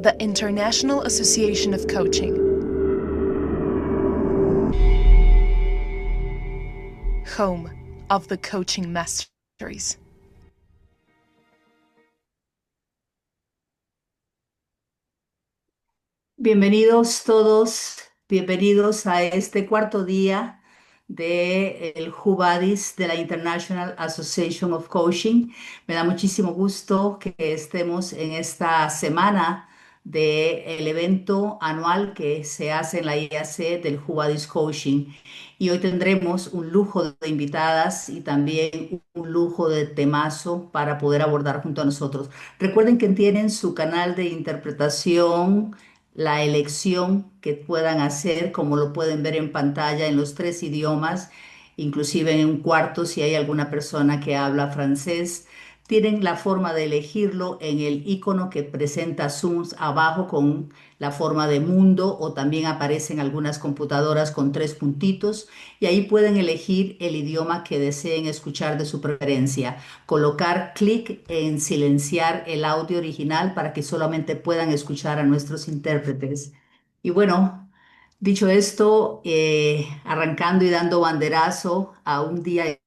the International Association of Coaching. Home of the Coaching Masteries. Bienvenidos todos, bienvenidos a este cuarto día del Hubadis de la International Association of Coaching. Me da muchísimo gusto que estemos en esta semana del evento anual que se hace en la IAC del Hubadis Coaching. Y hoy tendremos un lujo de invitadas y también un lujo de temazo para poder abordar junto a nosotros. Recuerden que tienen su canal de interpretación, la elección que puedan hacer, como lo pueden ver en pantalla en los tres idiomas, inclusive en un cuarto si hay alguna persona que habla francés. Tienen la forma de elegirlo en el icono que presenta Zoom abajo con la forma de mundo, o también aparecen algunas computadoras con tres puntitos y ahí pueden elegir el idioma que deseen escuchar de su preferencia. Colocar clic en silenciar el audio original para que solamente puedan escuchar a nuestros intérpretes. Y bueno, dicho esto, arrancando y dando banderazo a un día de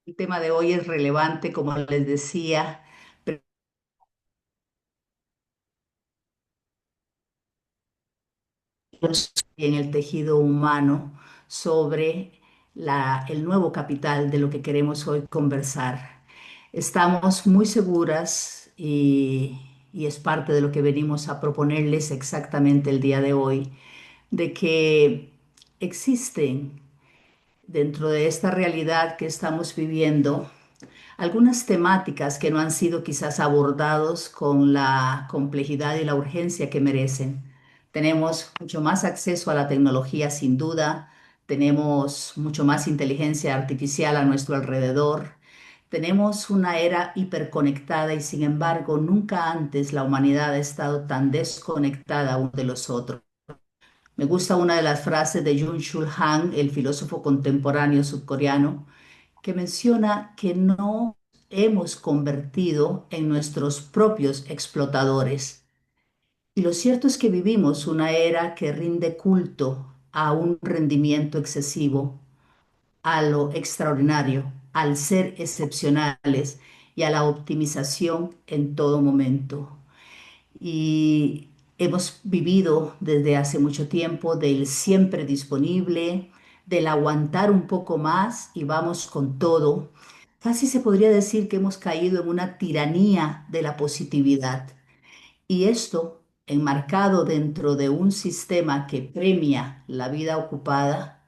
el tema de hoy es relevante, como les decía, en el tejido humano sobre el nuevo capital de lo que queremos hoy conversar. Estamos muy seguras y es parte de lo que venimos a proponerles exactamente el día de hoy, de que existen dentro de esta realidad que estamos viviendo algunas temáticas que no han sido quizás abordados con la complejidad y la urgencia que merecen. Tenemos mucho más acceso a la tecnología, sin duda, tenemos mucho más inteligencia artificial a nuestro alrededor, tenemos una era hiperconectada y sin embargo nunca antes la humanidad ha estado tan desconectada uno de los otros. Me gusta una de las frases de Jung-Chul Han, el filósofo contemporáneo surcoreano, que menciona que no hemos convertido en nuestros propios explotadores. Y lo cierto es que vivimos una era que rinde culto a un rendimiento excesivo, a lo extraordinario, al ser excepcionales y a la optimización en todo momento. Y hemos vivido desde hace mucho tiempo del siempre disponible, del aguantar un poco más y vamos con todo. Casi se podría decir que hemos caído en una tiranía de la positividad. Y esto, enmarcado dentro de un sistema que premia la vida ocupada,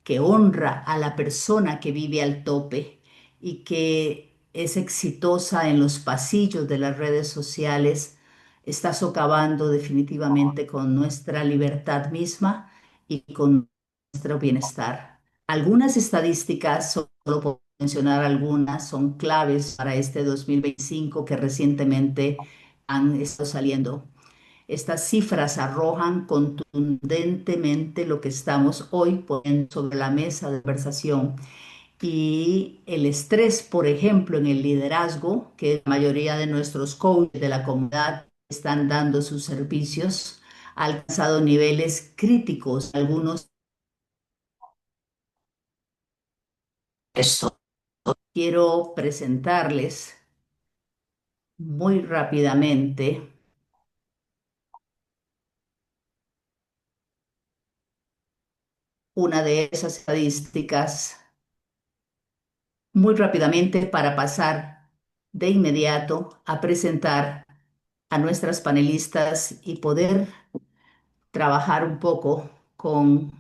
que honra a la persona que vive al tope y que es exitosa en los pasillos de las redes sociales, está socavando definitivamente con nuestra libertad misma y con nuestro bienestar. Algunas estadísticas, solo por mencionar algunas, son claves para este 2025 que recientemente han estado saliendo. Estas cifras arrojan contundentemente lo que estamos hoy poniendo sobre la mesa de conversación. Y el estrés, por ejemplo, en el liderazgo, que la mayoría de nuestros coaches de la comunidad están dando sus servicios, ha alcanzado niveles críticos. Algunos, eso. Quiero presentarles muy rápidamente una de esas estadísticas muy rápidamente para pasar de inmediato a presentar a nuestras panelistas y poder trabajar un poco con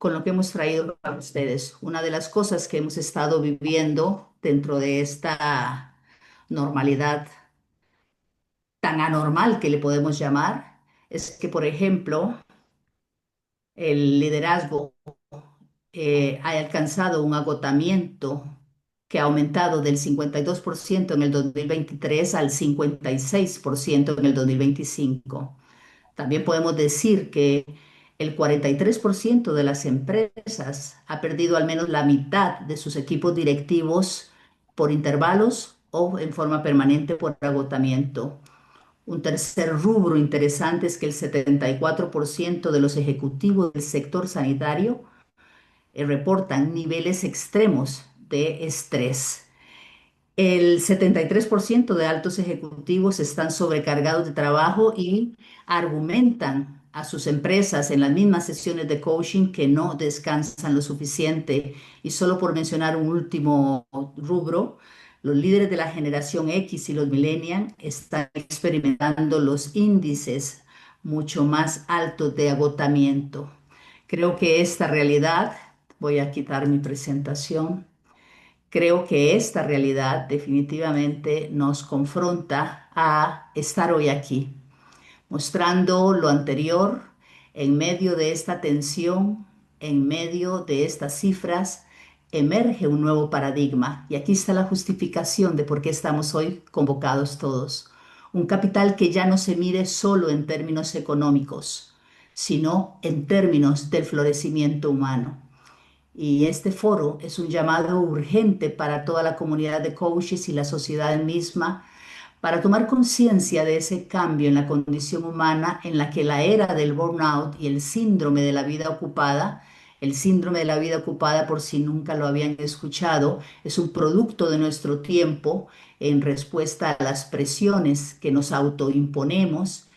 lo que hemos traído para ustedes. Una de las cosas que hemos estado viviendo dentro de esta normalidad tan anormal que le podemos llamar es que, por ejemplo, el liderazgo ha alcanzado un agotamiento que ha aumentado del 52% en el 2023 al 56% en el 2025. También podemos decir que el 43% de las empresas ha perdido al menos la mitad de sus equipos directivos por intervalos o en forma permanente por agotamiento. Un tercer rubro interesante es que el 74% de los ejecutivos del sector sanitario reportan niveles extremos de estrés. El 73% de altos ejecutivos están sobrecargados de trabajo y argumentan a sus empresas en las mismas sesiones de coaching que no descansan lo suficiente. Y solo por mencionar un último rubro, los líderes de la generación X y los millennials están experimentando los índices mucho más altos de agotamiento. Creo que esta realidad, voy a quitar mi presentación. Creo que esta realidad definitivamente nos confronta a estar hoy aquí, mostrando lo anterior en medio de esta tensión, en medio de estas cifras, emerge un nuevo paradigma. Y aquí está la justificación de por qué estamos hoy convocados todos. Un capital que ya no se mide solo en términos económicos, sino en términos del florecimiento humano. Y este foro es un llamado urgente para toda la comunidad de coaches y la sociedad misma para tomar conciencia de ese cambio en la condición humana en la que la era del burnout y el síndrome de la vida ocupada, por si nunca lo habían escuchado, es un producto de nuestro tiempo en respuesta a las presiones que nos autoimponemos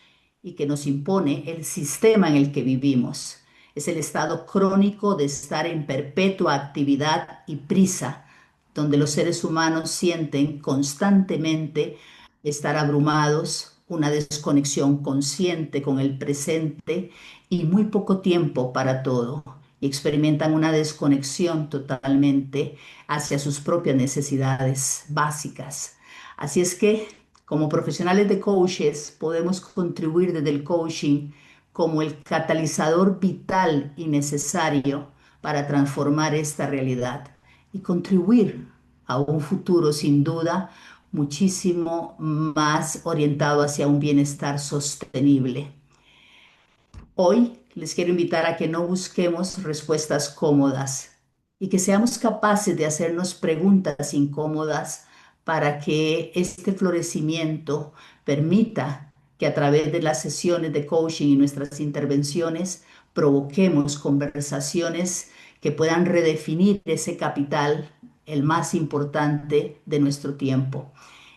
y que nos impone el sistema en el que vivimos. Es el estado crónico de estar en perpetua actividad y prisa, donde los seres humanos sienten constantemente estar abrumados, una desconexión consciente con el presente y muy poco tiempo para todo. Y experimentan una desconexión totalmente hacia sus propias necesidades básicas. Así es que, como profesionales de coaches, podemos contribuir desde el coaching como el catalizador vital y necesario para transformar esta realidad y contribuir a un futuro sin duda muchísimo más orientado hacia un bienestar sostenible. Hoy les quiero invitar a que no busquemos respuestas cómodas y que seamos capaces de hacernos preguntas incómodas para que este florecimiento permita que a través de las sesiones de coaching y nuestras intervenciones provoquemos conversaciones que puedan redefinir ese capital, el más importante de nuestro tiempo.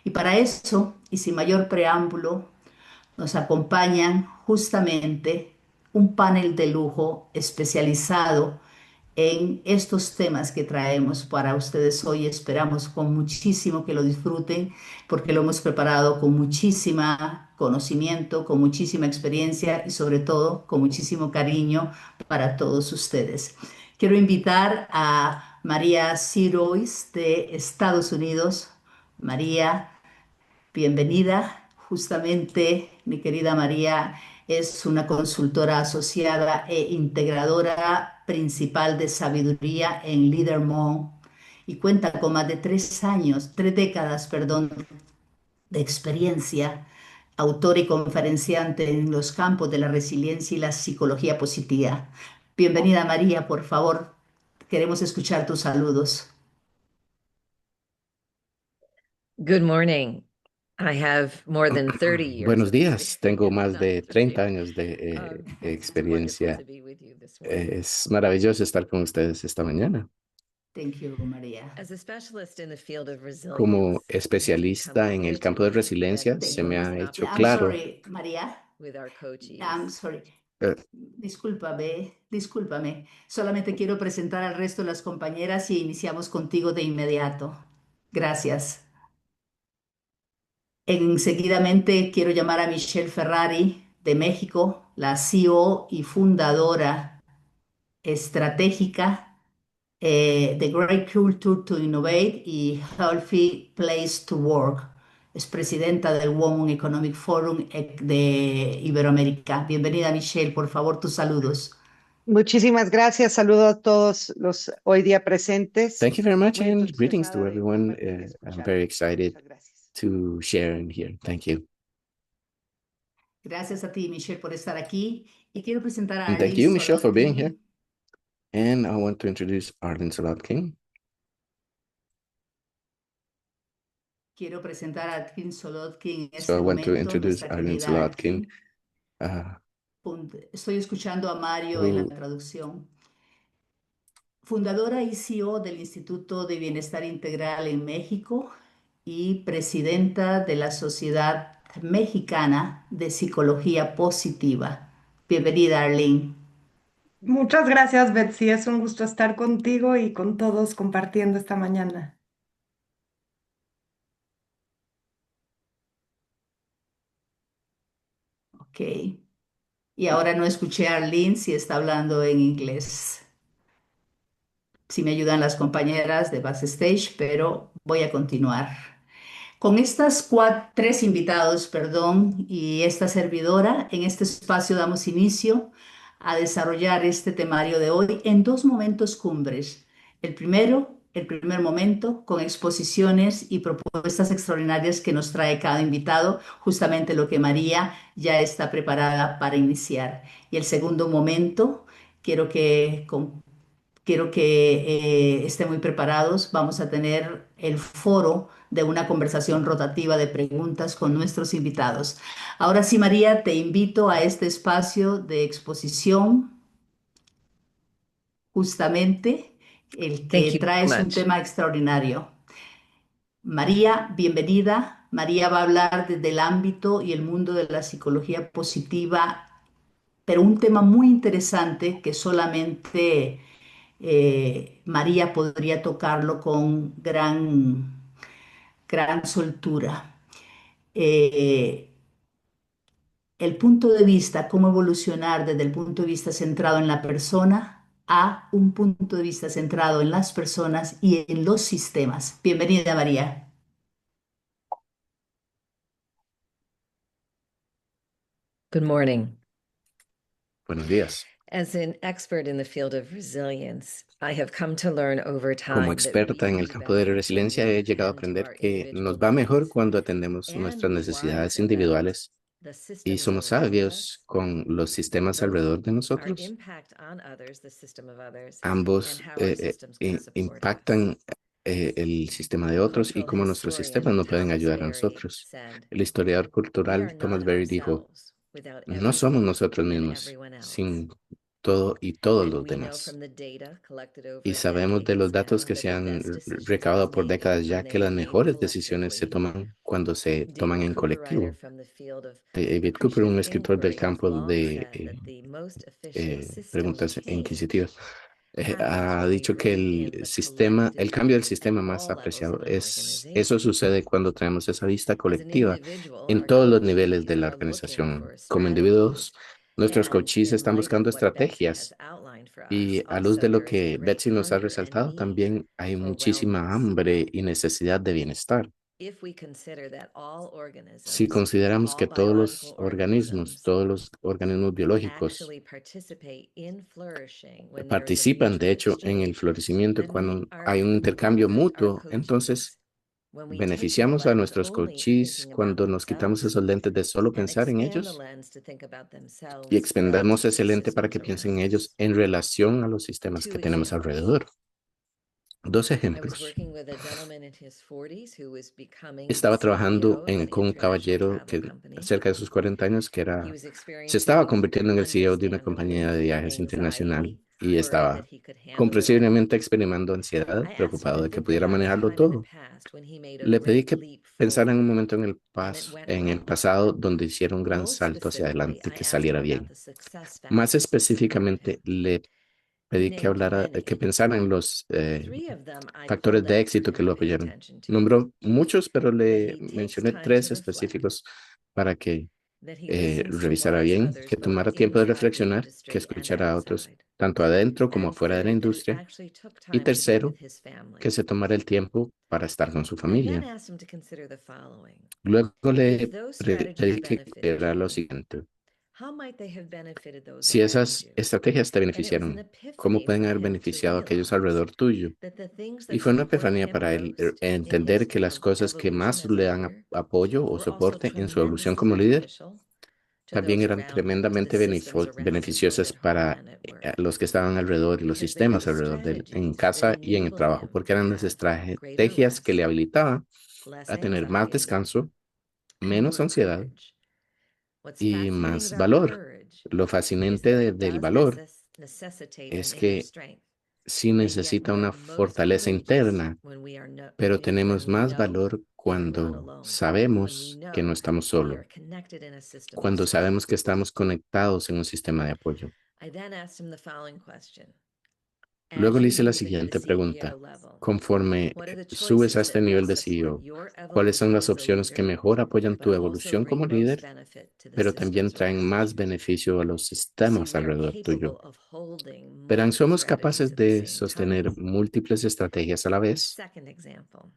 Y para eso, y sin mayor preámbulo, nos acompañan justamente un panel de lujo especializado en estos temas que traemos para ustedes hoy. Esperamos con muchísimo que lo disfruten porque lo hemos preparado con muchísima conocimiento, con muchísima experiencia y sobre todo con muchísimo cariño para todos ustedes. Quiero invitar a María Sirois de Estados Unidos. María, bienvenida. Justamente, mi querida María es una consultora asociada e integradora principal de sabiduría en Leadermont y cuenta con más de 3 años, 3 décadas, perdón, de experiencia, autora y conferenciante en los campos de la resiliencia y la psicología positiva. Bienvenida, María, por favor, queremos escuchar tus saludos. Good morning. I have more than 30 years Buenos of días, tengo experience, más not de just 30 you. años de It's wonderful experiencia. to be with you this morning. Es maravilloso estar con ustedes esta mañana. Thank you, María. As a specialist in the field of Como resilience, it has become especialista en clear el to campo de me that resiliencia, se me coaching is ha an hecho I'm claro. opportunity sorry, María. with our I'm coaches. sorry. eh, Discúlpame. Solamente quiero presentar al resto de las compañeras y iniciamos contigo de inmediato. Gracias. Enseguidamente quiero llamar a Michelle Ferrari de México, la CEO y fundadora estratégica de Great Culture to Innovate y Healthy Place to Work. Es presidenta del Women Economic Forum de Iberoamérica. Bienvenida, Michelle. Por favor, tus saludos. Muchísimas gracias. Saludo a todos los hoy día presentes. Thank you very much Muy and greetings to entusiasmada de everyone. compartir y I'm escuchar. very excited Muchas gracias. to share in here. Thank you. Gracias a ti, Michelle, por estar aquí. Y quiero presentar a And thank Arlene you, Michelle, for being here. Solotkin. And I want to introduce Arlene Solotkin. Quiero presentar a Arlene Solotkin en So I este want to momento, introduce nuestra Arlene querida Solotkin, Arlene. Estoy escuchando a Mario en la who traducción. Fundadora y CEO del Instituto de Bienestar Integral en México y presidenta de la Sociedad Mexicana de Psicología Positiva. Bienvenida, Arlene. Muchas gracias, Betsy. Es un gusto estar contigo y con todos compartiendo esta mañana. Ok. Y ahora no escuché a Arlene si está hablando en inglés. Si me ayudan las compañeras de Backstage, pero voy a continuar. Con tres invitados, perdón, y esta servidora, en este espacio damos inicio a desarrollar este temario de hoy en dos momentos cumbres. El primer momento, con exposiciones y propuestas extraordinarias que nos trae cada invitado, justamente lo que María ya está preparada para iniciar. Y el segundo momento, quiero que Quiero que estén muy preparados. Vamos a tener el foro de una conversación rotativa de preguntas con nuestros invitados. Ahora sí, María, te invito a este espacio de exposición, justamente el Thank que you so traes un much. tema extraordinario. María, bienvenida. María va a hablar desde el ámbito y el mundo de la psicología positiva, pero un tema muy interesante que solamente María podría tocarlo con gran soltura. Eh, el punto de vista, cómo evolucionar desde el punto de vista centrado en la persona a un punto de vista centrado en las personas y en los sistemas. Bienvenida, María. Good morning. Buenos días. As an expert in the field of resilience, I have come to learn over Como time that we experta en el do campo de la better when resiliencia, we he llegado a attend to aprender our que individual nos va mejor needs cuando atendemos and nuestras be necesidades wise about individuales the y systems somos around sabios us, con los sistemas both alrededor de our nosotros. impact on others, the system of others, and Ambos how our systems can support us. impactan el sistema de otros y Cultural cómo nuestros sistemas historian no pueden Thomas ayudar a Berry nosotros. said, El historiador "We are cultural not Thomas Berry dijo, ourselves without no somos everything nosotros and mismos everyone else." sin todo y todos And los we know demás. from the data collected Y over sabemos de los decades datos now que that se the han best decisions we recabado por make décadas when ya they que are las made mejores decisiones se collectively. toman cuando se toman David en Cooperrider colectivo. from the field of David Cooper, un appreciative escritor del inquiry, has campo long de said that the most efficient systems preguntas change inquisitivas, happens ha when we dicho que bring el in the sistema, el cambio del collective at sistema más all levels apreciado of an es, eso organization. sucede cuando traemos esa vista As an colectiva individual, en our todos los niveles de coachees la are looking organización. for Como strategies, individuos, nuestros and coaches in están light of buscando what Betsy has estrategias outlined for us, y a luz de also lo there is a que great Betsy nos ha hunger and resaltado, need también hay for muchísima wellness. hambre y necesidad de bienestar. If we consider that all Si organisms, consideramos all que biological todos los organismos biológicos actually participate in flourishing when there is a participan, de mutual hecho, en el exchange, florecimiento then we cuando are hay un intercambio benefit our mutuo, coachees. entonces When we take the beneficiamos a lens nuestros only of coaches thinking about cuando nos quitamos themselves esos lentes de solo and pensar en expand the ellos lens to think about y themselves expandamos relative to ese the lente para systems que piensen around en ellos us. en relación a los sistemas Two que tenemos examples. alrededor. Dos I was ejemplos. working with a gentleman in his 40s who was becoming the Estaba trabajando CEO of an con un international caballero travel que company. cerca de sus 40 años que He era, was se estaba experiencing convirtiendo en el CEO de una compañía de understandably viajes internacional anxiety, y worried that estaba he could handle it all. comprensiblemente experimentando ansiedad, I asked him to preocupado de que think pudiera about a manejarlo time in the todo. past when he made a Le pedí great que leap pensara en un forward momento and it went en el well. pasado donde hiciera un gran Most salto hacia specifically, adelante, I que asked him saliera about bien. the success Más factors that supported him. específicamente, le He pedí que named hablara, que many. pensara en los Three of them I factores pulled de out for éxito que him lo to pay apoyaron. attention to. Nombró muchos, pero That le he takes mencioné time to tres reflect, específicos para que that he listens to revisara wise bien, others que both tomara tiempo de inside the reflexionar, que industry and escuchara a otros outside. tanto adentro como And afuera de la third, that he industria. actually took Y time to be with tercero, his que family. se tomara el tiempo para estar con su I then familia. asked him to consider the following. Luego If le those strategies pedí que benefited era lo you, siguiente. How might they have benefited those Si around esas you? estrategias te And it was an beneficiaron, ¿cómo epiphany pueden for haber him to beneficiado a aquellos realize alrededor tuyo? that the things Y that fue una support epifanía him para él most in entender his que las cosas que evolution más as a le dan leader apoyo o were also soporte en su evolución tremendously como líder beneficial to también those eran around him, to the tremendamente systems around him, both beneficiosas at home para and at work, los que estaban alrededor y los because they were sistemas the alrededor de él, en strategies that casa y en el enabled trabajo, him porque to eran las have greater estrategias que le rest, habilitaban less a tener más anxiety, descanso, and menos more ansiedad courage. What's y fascinating más about valor. courage Lo is fascinante that it del does valor necessitate an es inner que strength. sí And yet necesita we are una most fortaleza courageous interna, when we are pero when tenemos we más know valor we are not cuando alone, when we sabemos que no know estamos that we solos, are connected in a system of cuando sabemos support. que estamos conectados en un sistema de apoyo. I then asked him the following question. Luego As le you hice la move into the siguiente pregunta. CEO level, Conforme what are the subes a choices este that nivel best de support CEO, your ¿cuáles son evolution las as a opciones que leader, mejor apoyan but tu also evolución como bring most líder, benefit to the pero también systems traen around más you? beneficio a los You see, sistemas we are alrededor tuyo? capable of holding Verán, multiple somos strategies capaces at the de same time. sostener múltiples estrategias a la A vez. second example.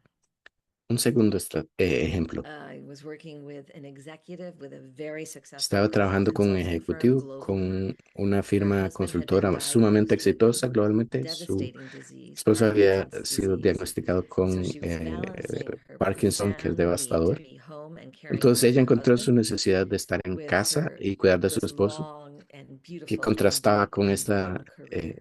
Un segundo ejemplo. I was working with an executive with a very successful Estaba trabajando con un consulting firm ejecutivo globally. con una Her firma husband had been consultora sumamente diagnosed with a exitosa globalmente. Su devastating disease, esposo había Parkinson's sido disease. diagnosticado And so con she was balancing her Parkinson, que es profound need to devastador. be home and caring Entonces for ella her encontró su husband necesidad de estar en with casa her y cuidar de su this esposo, long and que beautiful and contrastaba deep con and esta important career.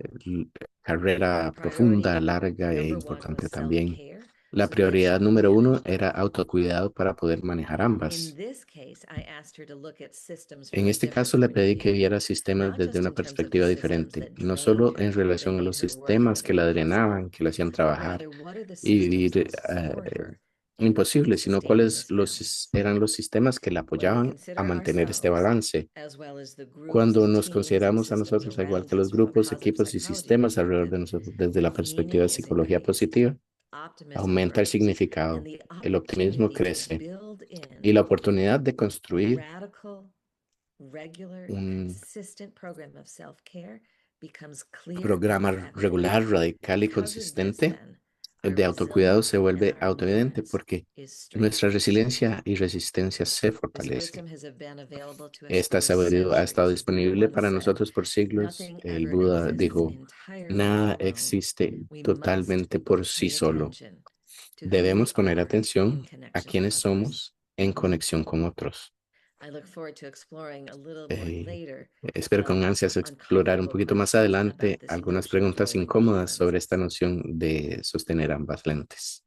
carrera Priority profunda, larga e number one was importante también. self-care La so that she prioridad could número manage uno both. era autocuidado para poder manejar In ambas. this case, I asked her to look at systems En from a este different caso le point of pedí que view, viera sistemas not desde just una in terms of the perspectiva systems diferente, that no drained solo en her, that relación a made los her work sistemas que harder, la impossible, drenaban, que la hacían but trabajar rather what are the y systems vivir that support her in imposible, sino sustaining cuáles this balance. eran los sistemas que la When we apoyaban a consider mantener este ourselves, balance. as well as the groups Cuando and nos teams and consideramos a systems nosotros, al igual around que los us from a grupos, positive equipos y psychology sistemas alrededor de perspective, nosotros desde la perspectiva meaning de is psicología increased, positiva, optimism aumenta el grows, and significado, the el optimismo opportunity to crece build y in la oportunidad de a construir radical, regular, un consistent program of self-care becomes clear and programa evident. regular, radical y Because of this, consistente then, el our de autocuidado se resilience and vuelve our autoevidente endurance porque is nuestra strengthened. resiliencia y resistencia se This fortalece. wisdom has been available to us Esta for sabiduría ha estado centuries. As Buddha disponible once para said, nosotros por siglos. nothing El ever Buda exists dijo, entirely nada alone. existe We must totalmente por sí pay solo. attention to who we Debemos poner are in atención a connection to quienes others. somos en conexión con otros. I look forward to exploring a little more later Espero con ansias some explorar un uncomfortable poquito más questions about adelante this algunas notion of preguntas holding both incómodas sobre esta lenses. noción de sostener ambas lentes.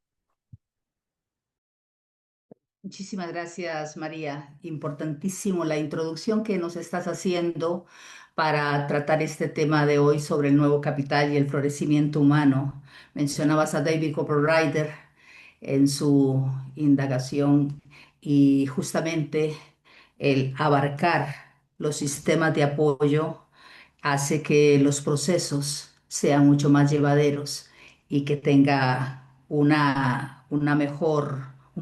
Muchísimas gracias, María. Importantísimo la introducción que nos estás haciendo para tratar este tema de hoy sobre el nuevo capital y el florecimiento humano. Mencionabas a David Copperrider en su indagación y justamente el abarcar los sistemas de apoyo hace que los procesos sean mucho más llevaderos y que tenga un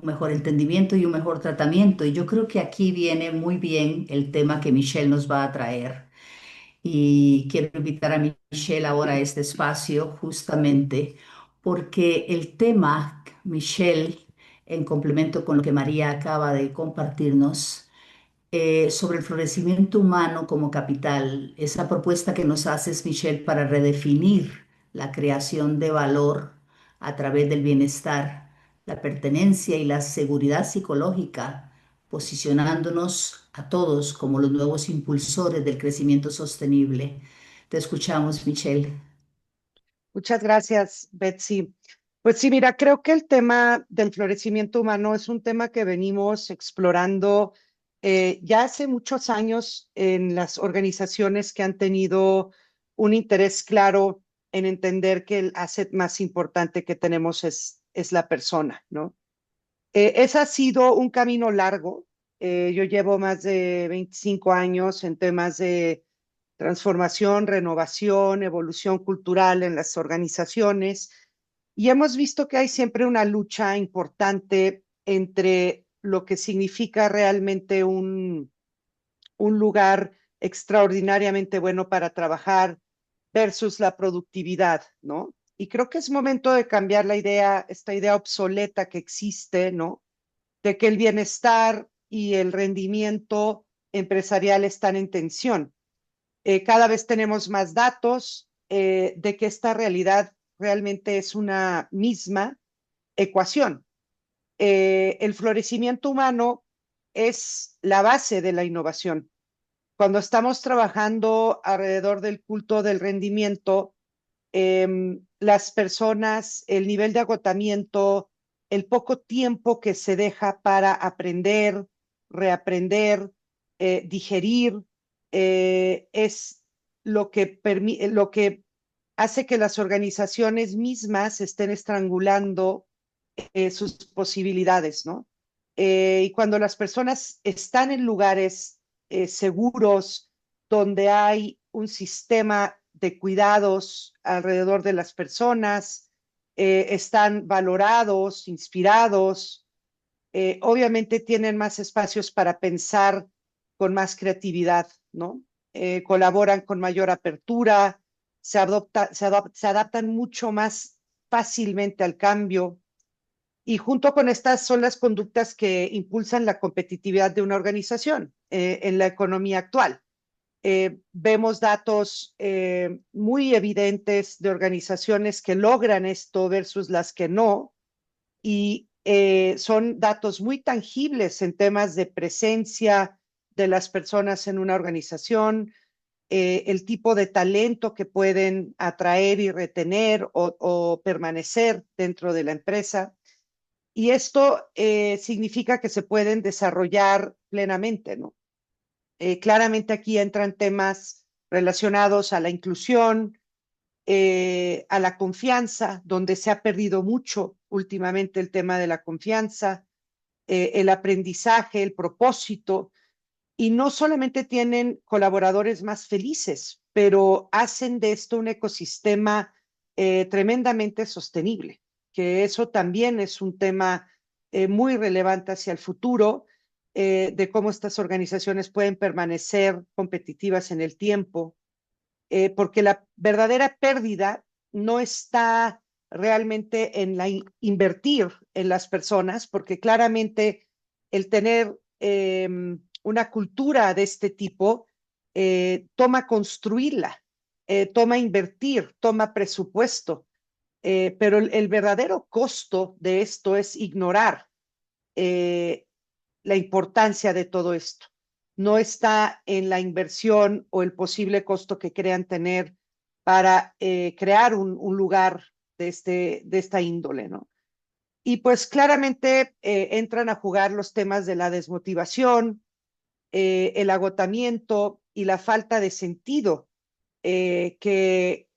mejor entendimiento y un mejor tratamiento. Y yo creo que aquí viene muy bien el tema que Michelle nos va a traer. Y quiero invitar a Michelle ahora a este espacio justamente porque el tema, Michelle, en complemento con lo que María acaba de compartirnos, sobre el florecimiento humano como capital, esa propuesta que nos haces, Michelle, para redefinir la creación de valor a través del bienestar, la pertenencia y la seguridad psicológica, posicionándonos a todos como los nuevos impulsores del crecimiento sostenible. Te escuchamos, Michelle. Muchas gracias, Betsy. Pues sí, mira, creo que el tema del florecimiento humano es un tema que venimos explorando ya hace muchos años en las organizaciones que han tenido un interés claro en entender que el asset más importante que tenemos es la persona, ¿no? Ese ha sido un camino largo. Yo llevo más de 25 años en temas de transformación, renovación, evolución cultural en las organizaciones y hemos visto que hay siempre una lucha importante entre lo que significa realmente un lugar extraordinariamente bueno para trabajar versus la productividad, ¿no? Y creo que es momento de cambiar la idea, esta idea obsoleta que existe, ¿no? De que el bienestar y el rendimiento empresarial están en tensión. Cada vez tenemos más datos de que esta realidad realmente es una misma ecuación. El florecimiento humano es la base de la innovación. Cuando estamos trabajando alrededor del culto del rendimiento, las personas, el nivel de agotamiento, el poco tiempo que se deja para aprender, reaprender, digerir, es lo que hace que las organizaciones mismas estén estrangulando sus posibilidades, ¿no? Y cuando las personas están en lugares seguros, donde hay un sistema de cuidados alrededor de las personas, están valorados, inspirados, obviamente tienen más espacios para pensar con más creatividad, ¿no? Colaboran con mayor apertura, se adaptan mucho más fácilmente al cambio. Y junto con estas son las conductas que impulsan la competitividad de una organización en la economía actual. Vemos datos muy evidentes de organizaciones que logran esto versus las que no, y son datos muy tangibles en temas de presencia de las personas en una organización, el tipo de talento que pueden atraer y retener o permanecer dentro de la empresa. Y esto significa que se pueden desarrollar plenamente, ¿no? Claramente aquí entran temas relacionados a la inclusión, a la confianza, donde se ha perdido mucho últimamente el tema de la confianza, el aprendizaje, el propósito, y no solamente tienen colaboradores más felices, pero hacen de esto un ecosistema tremendamente sostenible, que eso también es un tema muy relevante hacia el futuro, de cómo estas organizaciones pueden permanecer competitivas en el tiempo, porque la verdadera pérdida no está realmente en invertir en las personas, porque claramente el tener una cultura de este tipo toma construirla, toma invertir, toma presupuesto, pero el verdadero costo de esto es ignorar eh, la importancia de todo esto. No está en la inversión o el posible costo que crean tener para crear un lugar de esta índole, ¿no? Y pues claramente entran a jugar los temas de la desmotivación, el agotamiento y la falta de sentido, que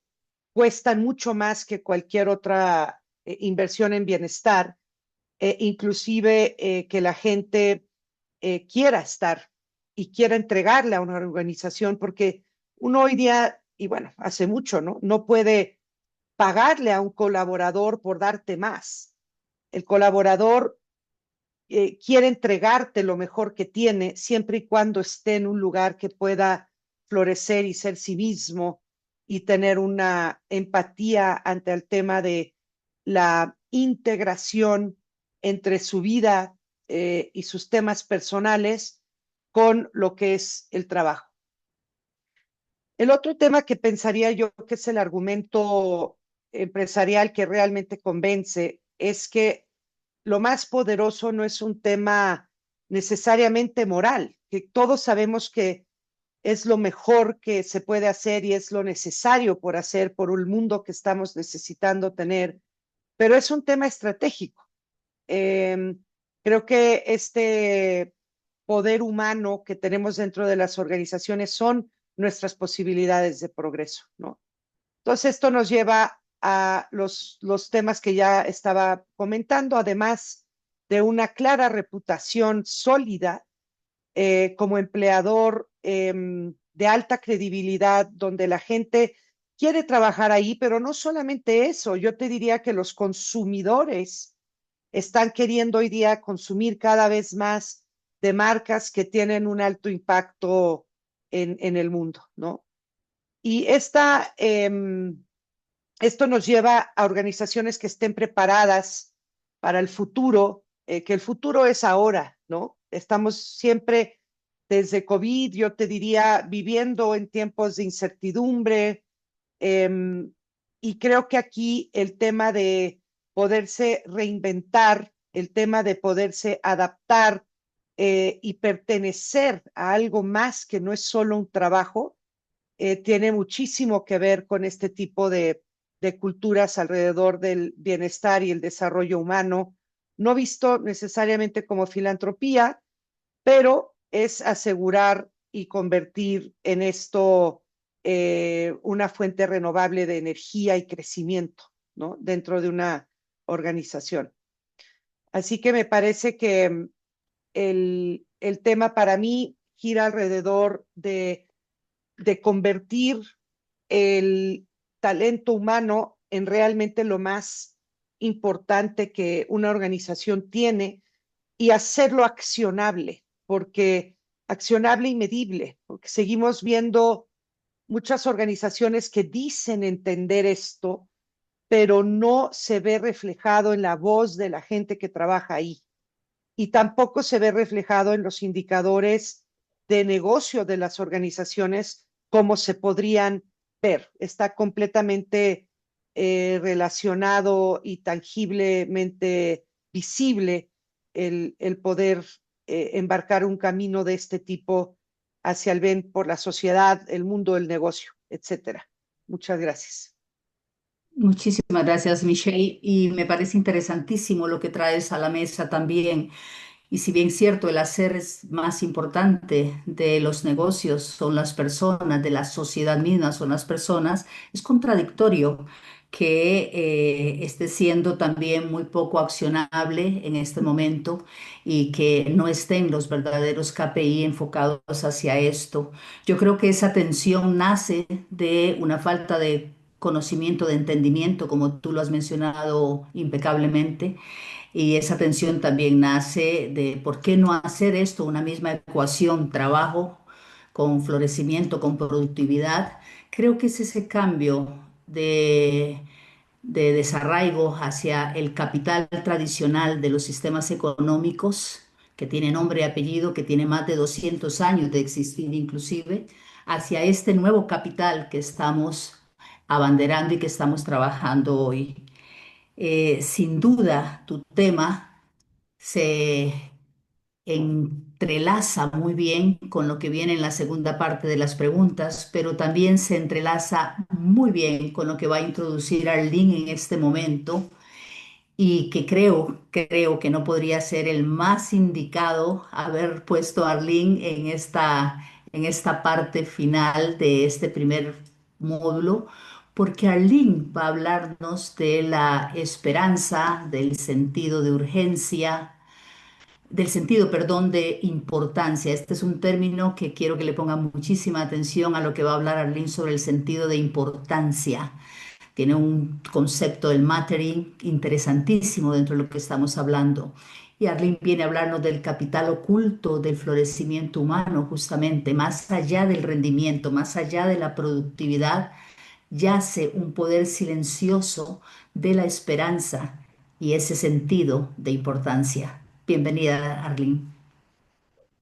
cuestan mucho más que cualquier otra inversión en bienestar, inclusive que la gente quiera estar y quiera entregarle a una organización, porque uno hoy día, y bueno, hace mucho, ¿no? No puede pagarle a un colaborador por darte más. El colaborador quiere entregarte lo mejor que tiene, siempre y cuando esté en un lugar que pueda florecer y ser sí mismo y tener una empatía ante el tema de la integración entre su vida y sus temas personales con lo que es el trabajo. El otro tema que pensaría yo que es el argumento empresarial que realmente convence es que lo más poderoso no es un tema necesariamente moral, que todos sabemos que es lo mejor que se puede hacer y es lo necesario por hacer por un mundo que estamos necesitando tener, pero es un tema estratégico. Eh, Creo que este poder humano que tenemos dentro de las organizaciones son nuestras posibilidades de progreso, ¿no? Entonces, esto nos lleva a los temas que ya estaba comentando, además de una clara reputación sólida como empleador de alta credibilidad, donde la gente quiere trabajar ahí, pero no solamente eso, yo te diría que los consumidores están queriendo hoy día consumir cada vez más de marcas que tienen un alto impacto en el mundo, ¿no? Y esto nos lleva a organizaciones que estén preparadas para el futuro, que el futuro es ahora, ¿no? Estamos siempre desde COVID, yo te diría, viviendo en tiempos de incertidumbre, y creo que aquí el tema de poderse reinventar, el tema de poderse adaptar y pertenecer a algo más que no es solo un trabajo, tiene muchísimo que ver con este tipo de culturas alrededor del bienestar y el desarrollo humano, no visto necesariamente como filantropía, pero es asegurar y convertir en esto una fuente renovable de energía y crecimiento, ¿no? Dentro de una organización. Así que me parece que el tema para mí gira alrededor de convertir el talento humano en realmente lo más importante que una organización tiene y hacerlo accionable, porque accionable y medible, porque seguimos viendo muchas organizaciones que dicen entender esto, pero no se ve reflejado en la voz de la gente que trabaja ahí y tampoco se ve reflejado en los indicadores de negocio de las organizaciones como se podrían ver. Está completamente relacionado y tangiblemente visible el poder embarcar un camino de este tipo hacia el bien por la sociedad, el mundo del negocio, etcétera. Muchas gracias. Muchísimas gracias, Michelle. Y me parece interesantísimo lo que traes a la mesa también. Y si bien cierto, el hacer es más importante de los negocios, son las personas, de la sociedad misma, son las personas, es contradictorio que esté siendo también muy poco accionable en este momento y que no estén los verdaderos KPI enfocados hacia esto. Yo creo que esa tensión nace de una falta de conocimiento, de entendimiento, como tú lo has mencionado impecablemente, y esa tensión también nace de por qué no hacer esto una misma ecuación, trabajo con florecimiento, con productividad. Creo que es ese cambio de desarraigo hacia el capital tradicional de los sistemas económicos, que tiene nombre y apellido, que tiene más de 200 años de existir inclusive, hacia este nuevo capital que estamos abanderando y que estamos trabajando hoy. Sin duda, tu tema se entrelaza muy bien con lo que viene en la segunda parte de las preguntas, pero también se entrelaza muy bien con lo que va a introducir Arlene en este momento y que creo que no podría ser el más indicado haber puesto a Arlene en esta parte final de este primer módulo, porque Arlene va a hablarnos de la esperanza, del sentido de urgencia, del sentido, perdón, de importancia. Este es un término que quiero que le pongan muchísima atención a lo que va a hablar Arlene sobre el sentido de importancia. Tiene un concepto del mattering interesantísimo dentro de lo que estamos hablando. Y Arlene viene a hablarnos del capital oculto del florecimiento humano, justamente, más allá del rendimiento, más allá de la productividad, yace un poder silencioso de la esperanza y ese sentido de importancia. Bienvenida, Arlene.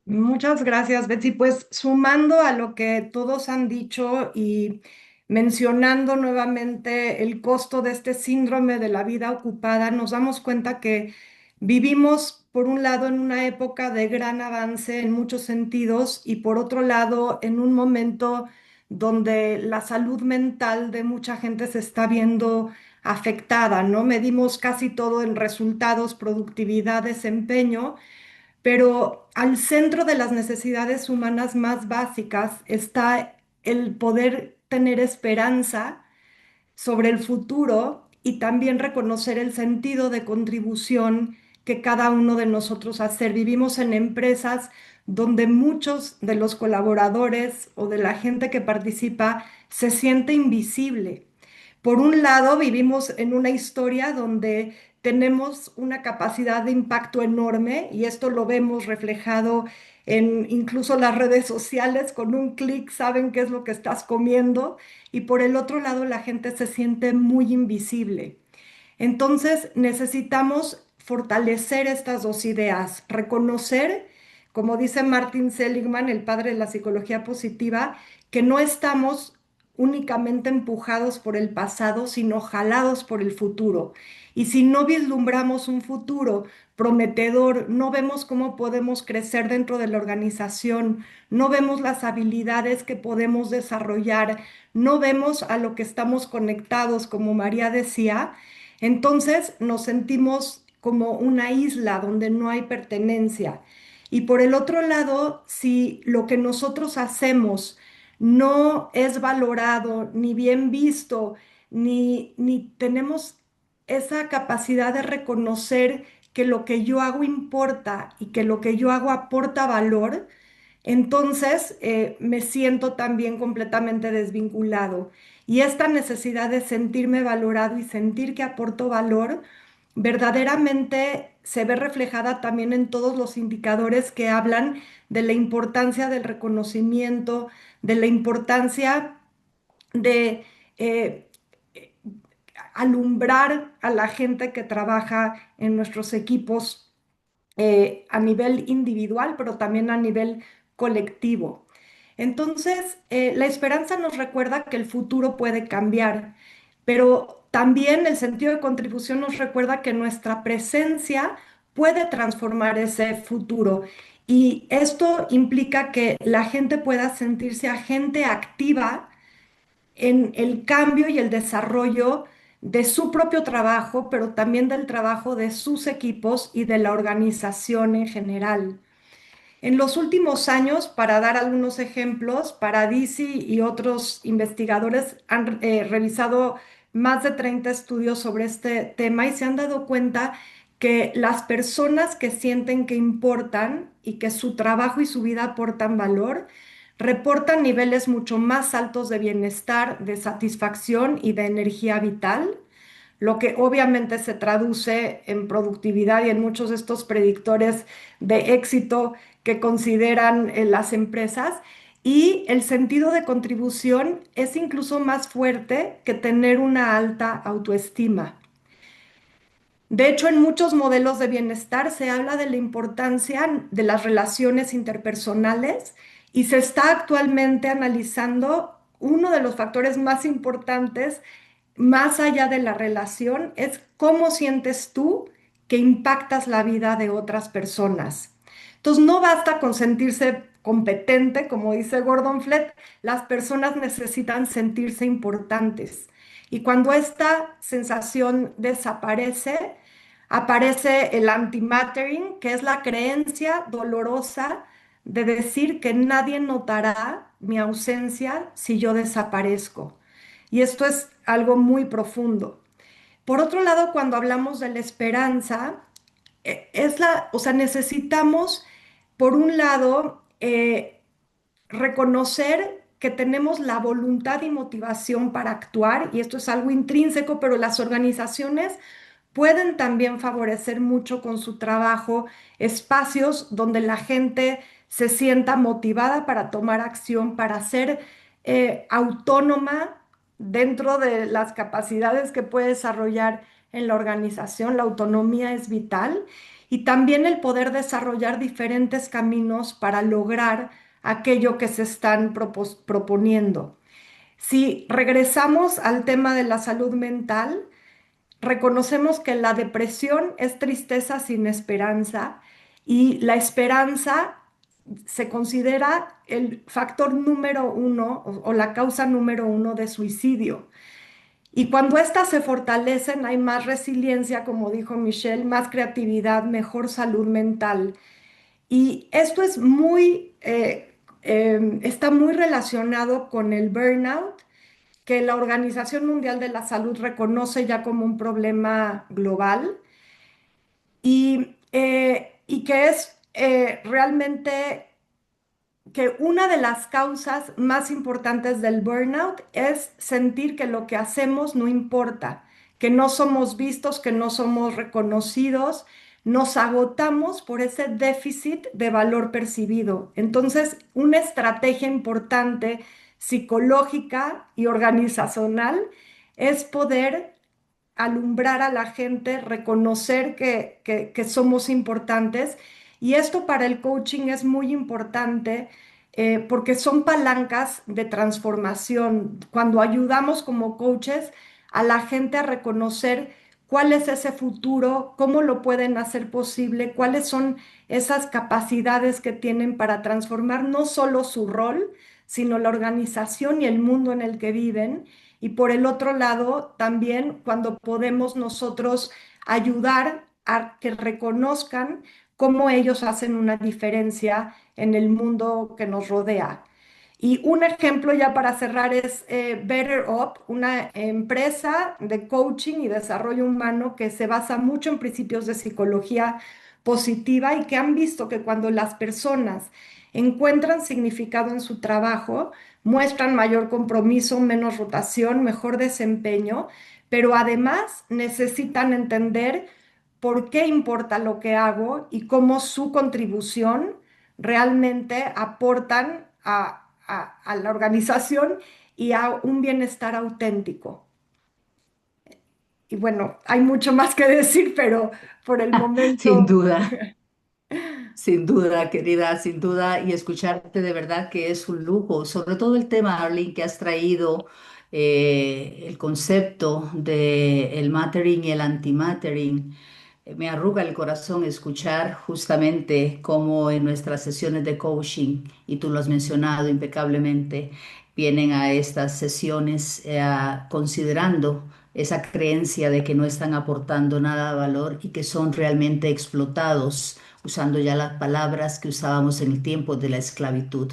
Muchas gracias, Betsy. Pues sumando a lo que todos han dicho y mencionando nuevamente el costo de este síndrome de la vida ocupada, nos damos cuenta que vivimos, por un lado, en una época de gran avance en muchos sentidos y por otro lado, en un momento donde la salud mental de mucha gente se está viendo afectada, ¿no? Medimos casi todo en resultados, productividad, desempeño, pero al centro de las necesidades humanas más básicas está el poder tener esperanza sobre el futuro y también reconocer el sentido de contribución que cada uno de nosotros hace. Vivimos en empresas donde muchos de los colaboradores o de la gente que participa se siente invisible. Por un lado, vivimos en una historia donde tenemos una capacidad de impacto enorme y esto lo vemos reflejado en incluso las redes sociales. Con un clic saben qué es lo que estás comiendo y por el otro lado la gente se siente muy invisible. Entonces necesitamos fortalecer estas dos ideas, reconocer como dice Martin Seligman, el padre de la psicología positiva, que no estamos únicamente empujados por el pasado, sino jalados por el futuro. Y si no vislumbramos un futuro prometedor, no vemos cómo podemos crecer dentro de la organización, no vemos las habilidades que podemos desarrollar, no vemos a lo que estamos conectados, como María decía, entonces nos sentimos como una isla donde no hay pertenencia. Y por el otro lado, si lo que nosotros hacemos no es valorado, ni bien visto, ni tenemos esa capacidad de reconocer que lo que yo hago importa y que lo que yo hago aporta valor, entonces me siento también completamente desvinculado. Y esta necesidad de sentirme valorado y sentir que aporto valor verdaderamente se ve reflejada también en todos los indicadores que hablan de la importancia del reconocimiento, de la importancia de eh, alumbrar a la gente que trabaja en nuestros equipos a nivel individual, pero también a nivel colectivo. Entonces, la esperanza nos recuerda que el futuro puede cambiar, pero también el sentido de contribución nos recuerda que nuestra presencia puede transformar ese futuro. Y esto implica que la gente pueda sentirse agente activa en el cambio y el desarrollo de su propio trabajo, pero también del trabajo de sus equipos y de la organización en general. En los últimos años, para dar algunos ejemplos, Paradisi y otros investigadores han revisado más de 30 estudios sobre este tema y se han dado cuenta que las personas que sienten que importan y que su trabajo y su vida aportan valor, reportan niveles mucho más altos de bienestar, de satisfacción y de energía vital, lo que obviamente se traduce en productividad y en muchos de estos predictores de éxito que consideran las empresas. Y el sentido de contribución es incluso más fuerte que tener una alta autoestima. De hecho, en muchos modelos de bienestar se habla de la importancia de las relaciones interpersonales y se está actualmente analizando uno de los factores más importantes, más allá de la relación, es cómo sientes tú que impactas la vida de otras personas. Entonces, no basta con sentirse competente, como dice Gordon Flett, las personas necesitan sentirse importantes. Y cuando esta sensación desaparece, aparece el antimattering, que es la creencia dolorosa de decir que nadie notará mi ausencia si yo desaparezco. Y esto es algo muy profundo. Por otro lado, cuando hablamos de la esperanza, o sea, necesitamos, por un lado, reconocer que tenemos la voluntad y motivación para actuar, y esto es algo intrínseco, pero las organizaciones pueden también favorecer mucho con su trabajo espacios donde la gente se sienta motivada para tomar acción, para ser autónoma dentro de las capacidades que puede desarrollar en la organización. La autonomía es vital y también el poder desarrollar diferentes caminos para lograr aquello que se están proponiendo. Si regresamos al tema de la salud mental, reconocemos que la depresión es tristeza sin esperanza y la esperanza se considera el factor número uno o la causa número uno de suicidio. Y cuando éstas se fortalecen, hay más resiliencia, como dijo Michelle, más creatividad, mejor salud mental. Y esto es está muy relacionado con el burnout, que la Organización Mundial de la Salud reconoce ya como un problema global y que es realmente que una de las causas más importantes del burnout es sentir que lo que hacemos no importa, que no somos vistos, que no somos reconocidos, nos agotamos por ese déficit de valor percibido. Entonces, una estrategia importante psicológica y organizacional es poder alumbrar a la gente, reconocer que somos importantes Y esto para el coaching es muy importante porque son palancas de transformación. Cuando ayudamos como coaches a la gente a reconocer cuál es ese futuro, cómo lo pueden hacer posible, cuáles son esas capacidades que tienen para transformar no solo su rol, sino la organización y el mundo en el que viven. Y por el otro lado, también cuando podemos nosotros ayudar a que reconozcan cómo ellos hacen una diferencia en el mundo que nos rodea. Y un ejemplo ya para cerrar es Better Up, una empresa de coaching y desarrollo humano que se basa mucho en principios de psicología positiva y que han visto que cuando las personas encuentran significado en su trabajo, muestran mayor compromiso, menos rotación, mejor desempeño, pero además necesitan entender por qué importa lo que hago y cómo su contribución realmente aportan a la organización y a un bienestar auténtico. Y bueno, hay mucho más que decir, pero por el Sin momento, duda. Sin duda, querida, sin duda, y escucharte de verdad que es un lujo, sobre todo el tema, Arlene, que has traído, el concepto de el mattering y el antimattering. Me arruga el corazón escuchar justamente cómo en nuestras sesiones de coaching, y tú lo has mencionado impecablemente, vienen a estas sesiones considerando esa creencia de que no están aportando nada de valor y que son realmente explotados usando ya las palabras que usábamos en el tiempo de la esclavitud.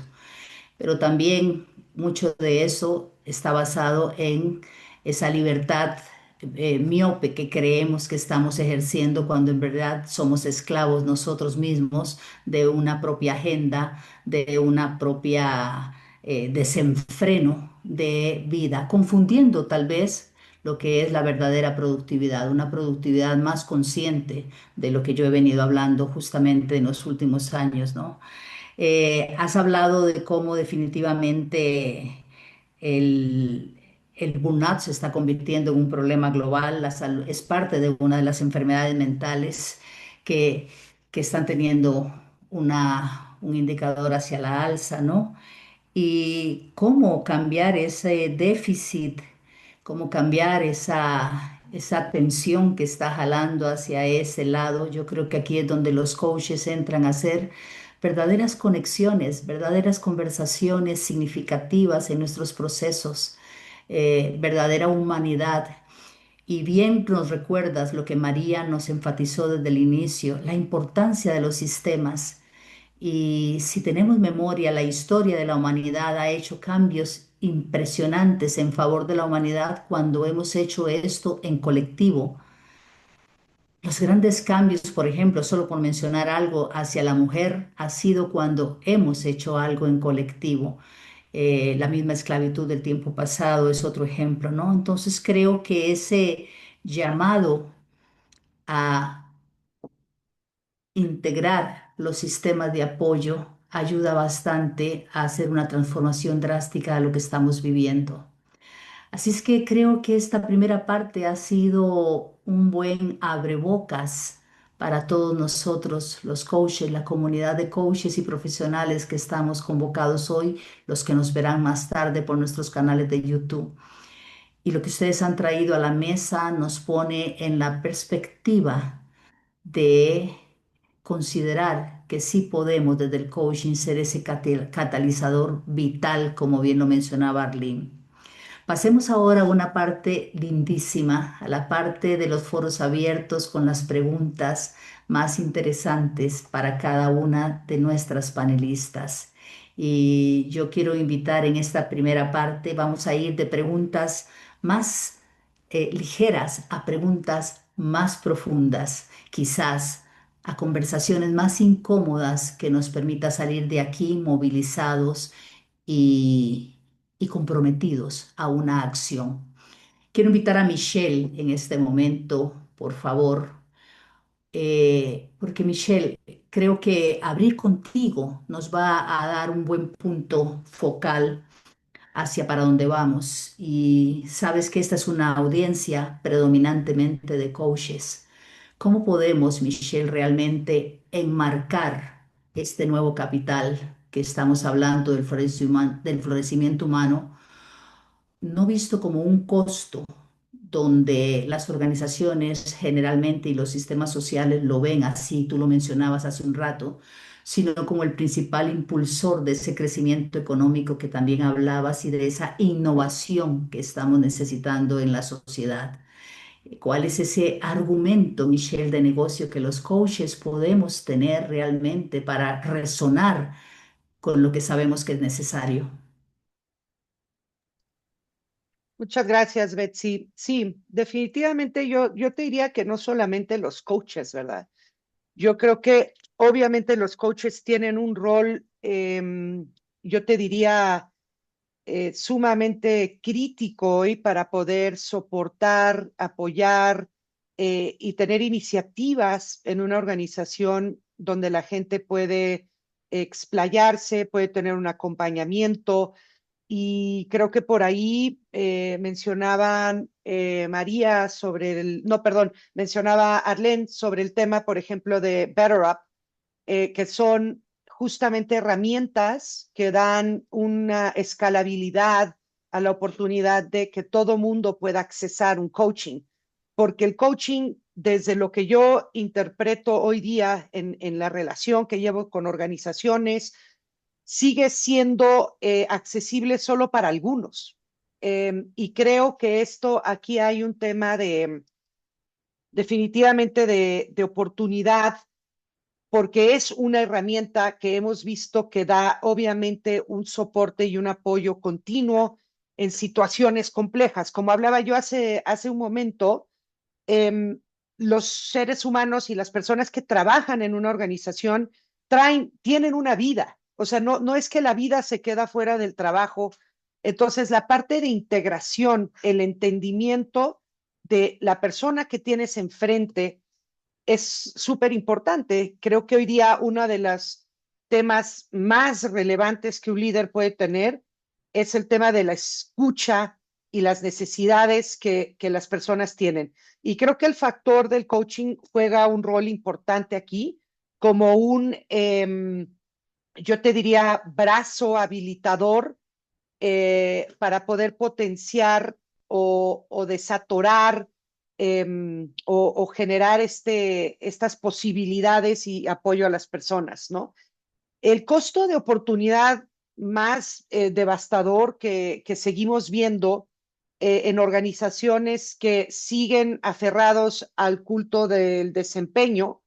Pero también mucho de eso está basado en esa libertad miope que creemos que estamos ejerciendo cuando en verdad somos esclavos nosotros mismos de una propia agenda, de una propia desenfreno de vida, confundiendo tal vez lo que es la verdadera productividad, una productividad más consciente de lo que yo he venido hablando justamente en los últimos años, ¿no? Has hablado de cómo definitivamente el, el burnout se está convirtiendo en un problema global. La salud es parte de una de las enfermedades mentales que, que están teniendo un indicador hacia la alza, ¿no? Y cómo cambiar ese déficit, cómo cambiar esa tensión que está jalando hacia ese lado. Yo creo que aquí es donde los coaches entran a hacer verdaderas conexiones, verdaderas conversaciones significativas en nuestros procesos, verdadera humanidad. Y bien nos recuerdas lo que María nos enfatizó desde el inicio, la importancia de los sistemas. Y si tenemos memoria, la historia de la humanidad ha hecho cambios impresionantes en favor de la humanidad cuando hemos hecho esto en colectivo. Los grandes cambios, por ejemplo, solo por mencionar algo hacia la mujer, ha sido cuando hemos hecho algo en colectivo. La misma esclavitud del tiempo pasado es otro ejemplo, ¿no? Entonces creo que ese llamado a integrar los sistemas de apoyo ayuda bastante a hacer una transformación drástica a lo que estamos viviendo. Así es que creo que esta primera parte ha sido un buen abrebocas para todos nosotros, los coaches, la comunidad de coaches y profesionales que estamos convocados hoy, los que nos verán más tarde por nuestros canales de YouTube. Y lo que ustedes han traído a la mesa nos pone en la perspectiva de considerar que sí podemos desde el coaching ser ese catalizador vital, como bien lo mencionaba Arlene. Pasemos ahora a una parte lindísima, a la parte de los foros abiertos con las preguntas más interesantes para cada una de nuestras panelistas. Y yo quiero invitar en esta primera parte, vamos a ir de preguntas más ligeras a preguntas más profundas, quizás a conversaciones más incómodas que nos permita salir de aquí movilizados y, y comprometidos a una acción. Quiero invitar a Michelle en este momento, por favor, porque Michelle, creo que abrir contigo nos va a dar un buen punto focal hacia para dónde vamos. Y sabes que esta es una audiencia predominantemente de coaches. ¿Cómo podemos, Michelle, realmente enmarcar este nuevo capital que estamos hablando del florecimiento humano, no visto como un costo, donde las organizaciones generalmente y los sistemas sociales lo ven así, tú lo mencionabas hace un rato, sino como el principal impulsor de ese crecimiento económico que también hablabas y de esa innovación que estamos necesitando en la sociedad? ¿Cuál es ese argumento, Michelle, de negocio que los coaches podemos tener realmente para resonar con lo que sabemos que es necesario? Muchas gracias, Betsy. Sí, definitivamente yo te diría que no solamente los coaches, ¿verdad? Yo creo que obviamente los coaches tienen un rol, yo te diría, sumamente crítico hoy para poder soportar, apoyar y tener iniciativas en una organización donde la gente puede explayarse, puede tener un acompañamiento. Y creo que por ahí mencionaban María sobre no, perdón, mencionaba Arlene sobre el tema, por ejemplo, de BetterUp, que son justamente herramientas que dan una escalabilidad a la oportunidad de que todo mundo pueda accesar un coaching, porque el coaching, desde lo que yo interpreto hoy día en la relación que llevo con organizaciones, sigue siendo accesible solo para algunos. Y creo que esto, aquí hay un tema definitivamente de oportunidad, porque es una herramienta que hemos visto que da obviamente un soporte y un apoyo continuo en situaciones complejas. Como hablaba yo hace un momento, eh, los seres humanos y las personas que trabajan en una organización tienen una vida. O sea, no es que la vida se queda fuera del trabajo. Entonces, la parte de integración, el entendimiento de la persona que tienes enfrente es súper importante. Creo que hoy día uno de los temas más relevantes que un líder puede tener es el tema de la escucha y las necesidades que las personas tienen. Y creo que el factor del coaching juega un rol importante aquí como yo te diría, brazo habilitador para poder potenciar o desatorar o generar estas posibilidades y apoyo a las personas, ¿no? El costo de oportunidad más devastador que seguimos viendo en organizaciones que siguen aferrados al culto del desempeño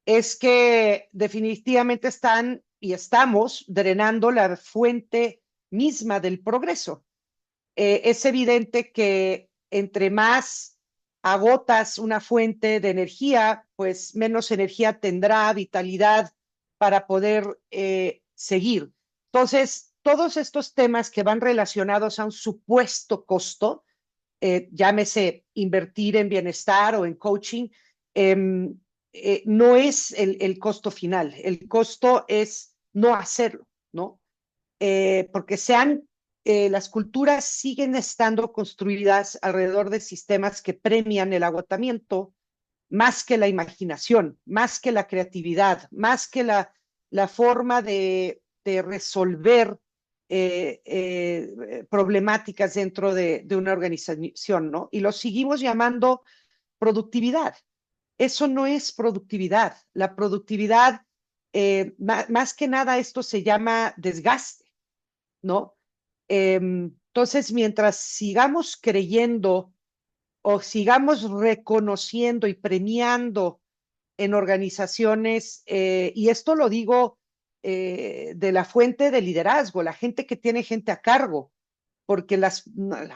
es que definitivamente están y estamos drenando la fuente misma del progreso. Es evidente que entre más agotas una fuente de energía, pues menos energía tendrá, vitalidad para poder seguir. Entonces, todos estos temas que van relacionados a un supuesto costo, llámese invertir en bienestar o en coaching, no es el costo final. El costo es no hacerlo, ¿no? Porque las culturas siguen estando construidas alrededor de sistemas que premian el agotamiento más que la imaginación, más que la creatividad, más que la forma de resolver problemáticas dentro de una organización, ¿no? Y lo seguimos llamando productividad. Eso no es productividad. La productividad, más que nada, esto se llama desgaste, ¿no? Entonces, mientras sigamos creyendo o sigamos reconociendo y premiando en organizaciones, y esto lo digo de la fuente de liderazgo, la gente que tiene gente a cargo, porque la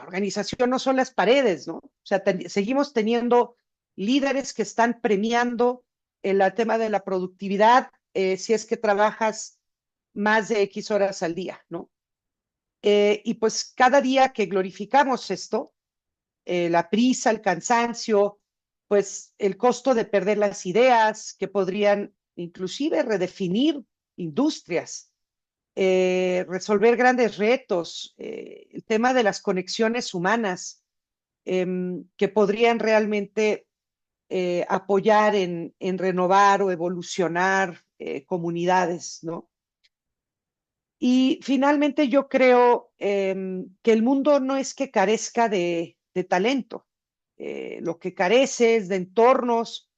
organización no son las paredes, ¿no? O sea, seguimos teniendo líderes que están premiando el tema de la productividad si es que trabajas más de X horas al día, ¿no? Y pues cada día que glorificamos esto, la prisa, el cansancio, pues el costo de perder las ideas que podrían inclusive redefinir industrias, resolver grandes retos, el tema de las conexiones humanas que podrían realmente apoyar en renovar o evolucionar comunidades, ¿no? Y finalmente yo creo que el mundo no es que carezca de talento, lo que carece es de entornos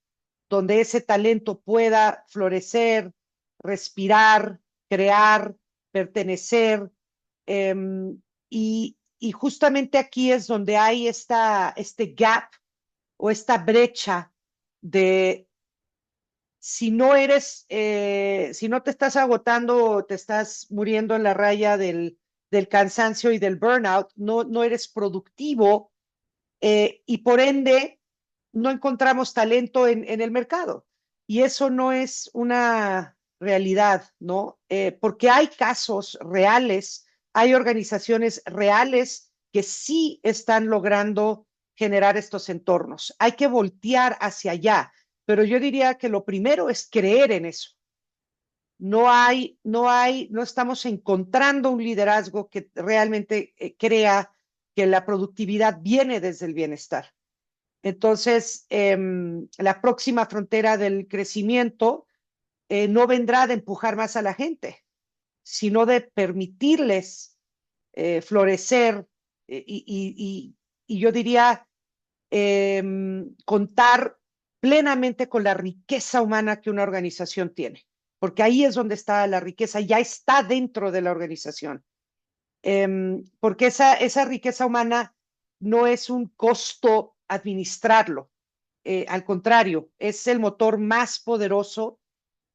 donde ese talento pueda florecer, respirar, crear, pertenecer. Y justamente aquí es donde hay este gap o esta brecha de si no te estás agotando o te estás muriendo en la raya del cansancio y del burnout, no eres productivo y por ende no encontramos talento en el mercado. Y eso no es una realidad, ¿no? Porque hay casos reales, hay organizaciones reales que sí están logrando generar estos entornos. Hay que voltear hacia allá, pero yo diría que lo primero es creer en eso. No estamos encontrando un liderazgo que realmente crea que la productividad viene desde el bienestar. Entonces, la próxima frontera del crecimiento no vendrá de empujar más a la gente, sino de permitirles florecer y yo diría contar plenamente con la riqueza humana que una organización tiene, porque ahí es donde está la riqueza, ya está dentro de la organización, porque esa riqueza humana no es un costo administrarlo, al contrario, es el motor más poderoso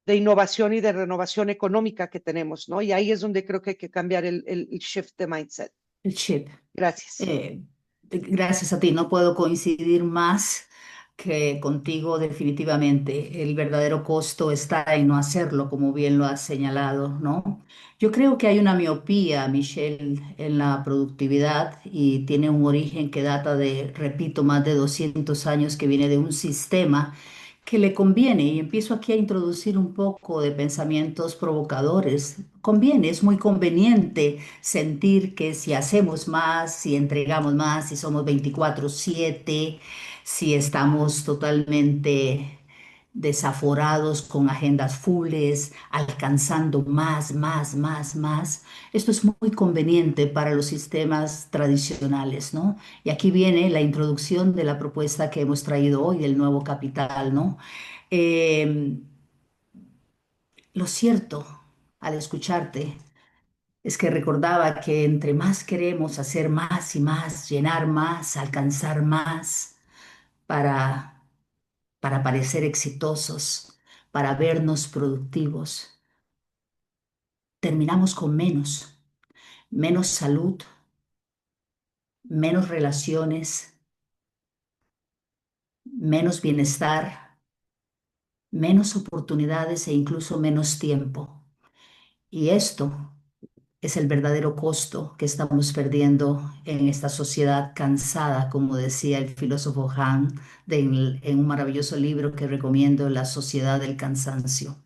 de innovación y de renovación económica que tenemos, ¿no? Y ahí es donde creo que hay que cambiar el shift de mindset. El chip. Gracias. Gracias a ti, no puedo coincidir más que contigo definitivamente. El verdadero costo está en no hacerlo, como bien lo has señalado, ¿no? Yo creo que hay una miopía, Michelle, en la productividad y tiene un origen que data de, repito, más de 200 años que viene de un sistema que le conviene, y empiezo aquí a introducir un poco de pensamientos provocadores. Conviene, es muy conveniente sentir que si hacemos más, si entregamos más, si somos 24/7, si estamos totalmente desaforados con agendas fulles, alcanzando más. Esto es muy conveniente para los sistemas tradicionales, ¿no? Y aquí viene la introducción de la propuesta que hemos traído hoy del nuevo capital, ¿no? Eh, lo cierto, al escucharte, es que recordaba que entre más queremos hacer más y más, llenar más, alcanzar más para, para parecer exitosos, para vernos productivos, terminamos con menos salud, menos relaciones, menos bienestar, menos oportunidades e incluso menos tiempo. Y esto es el verdadero costo que estamos perdiendo en esta sociedad cansada, como decía el filósofo Han en un maravilloso libro que recomiendo, La sociedad del cansancio.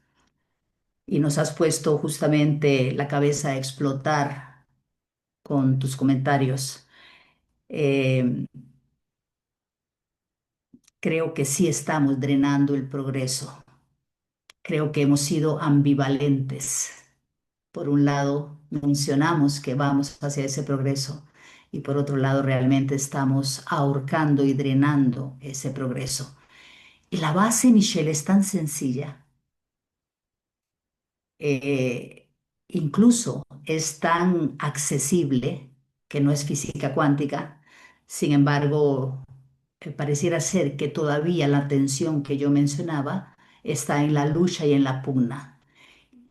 Y nos has puesto justamente la cabeza a explotar con tus comentarios. Eh, Creo que sí estamos drenando el progreso. Creo que hemos sido ambivalentes. Por un lado, mencionamos que vamos hacia ese progreso y por otro lado, realmente estamos ahorcando y drenando ese progreso. Y la base, Michelle, es tan sencilla. Eh, Incluso es tan accesible que no es física cuántica. Sin embargo, pareciera ser que todavía la tensión que yo mencionaba está en la lucha y en la pugna.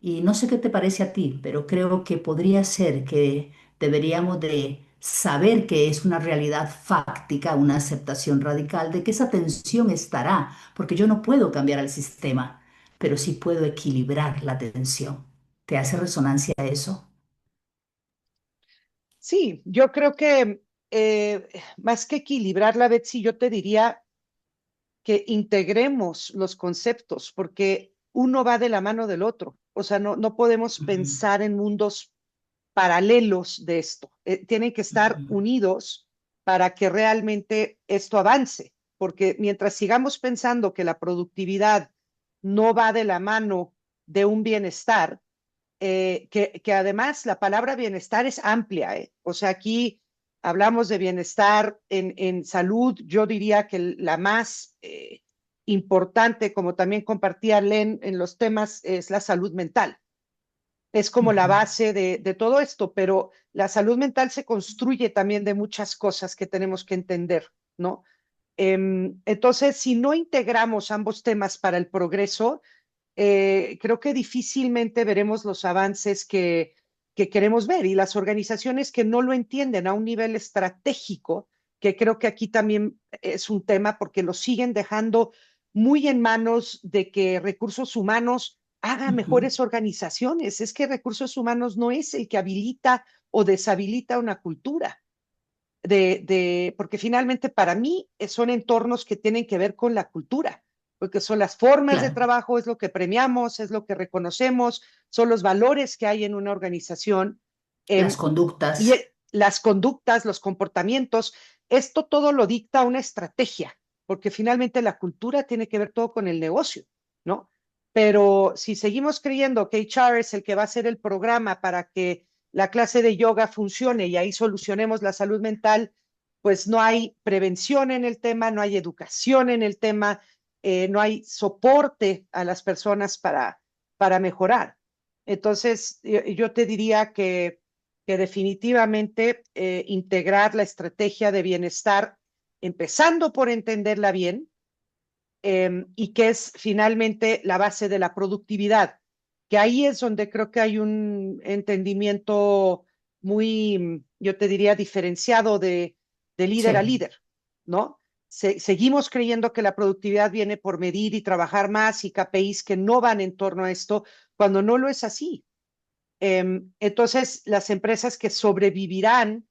Y no sé qué te parece a ti, pero creo que podría ser que deberíamos de saber que es una realidad fáctica, una aceptación radical de que esa tensión estará, porque yo no puedo cambiar al sistema, pero sí puedo equilibrar la tensión. ¿Te hace resonancia eso? Sí, yo creo que más que equilibrarla, Betsy, yo te diría que integremos los conceptos, porque uno va de la mano del otro. O sea, no podemos Ujú, pensar en mundos paralelos de esto. Tienen que estar ujú. unidos para que realmente esto avance. porque mientras sigamos pensando que la productividad no va de la mano de un bienestar, que además la palabra bienestar es amplia, ¿eh? O sea, aquí hablamos de bienestar en salud, yo diría que la más importante, como también compartía Len en los temas, es la salud mental. Es como la base de todo esto, pero la salud mental se construye también de muchas cosas que tenemos que entender, ¿no? Entonces, si no integramos ambos temas para el progreso, creo que difícilmente veremos los avances que queremos ver y las organizaciones que no lo entienden a un nivel estratégico, que creo que aquí también es un tema porque lo siguen dejando muy en manos de que recursos humanos haga mejores organizaciones. Es que recursos humanos no es el que habilita o deshabilita una cultura. Porque finalmente para mí son entornos que tienen que ver con la cultura, porque son las formas de Claro, trabajo, es lo que premiamos, es lo que reconocemos, son los valores que hay en una organización, las y conductas. las conductas, los comportamientos, esto todo lo dicta una estrategia, porque finalmente la cultura tiene que ver todo con el negocio, ¿no? Pero si seguimos creyendo que HR es el que va a hacer el programa para que la clase de yoga funcione y ahí solucionemos la salud mental, pues no hay prevención en el tema, no hay educación en el tema, no hay soporte a las personas para mejorar. Entonces, yo te diría que definitivamente integrar la estrategia de bienestar, empezando por entenderla bien, y que es finalmente la base de la productividad, que ahí es donde creo que hay un entendimiento muy, yo te diría, diferenciado de líder a Sí, líder, ¿no? Seguimos creyendo que la productividad viene por medir y trabajar más y KPIs que no van en torno a esto, cuando no lo es así. Entonces, las empresas que sobrevivirán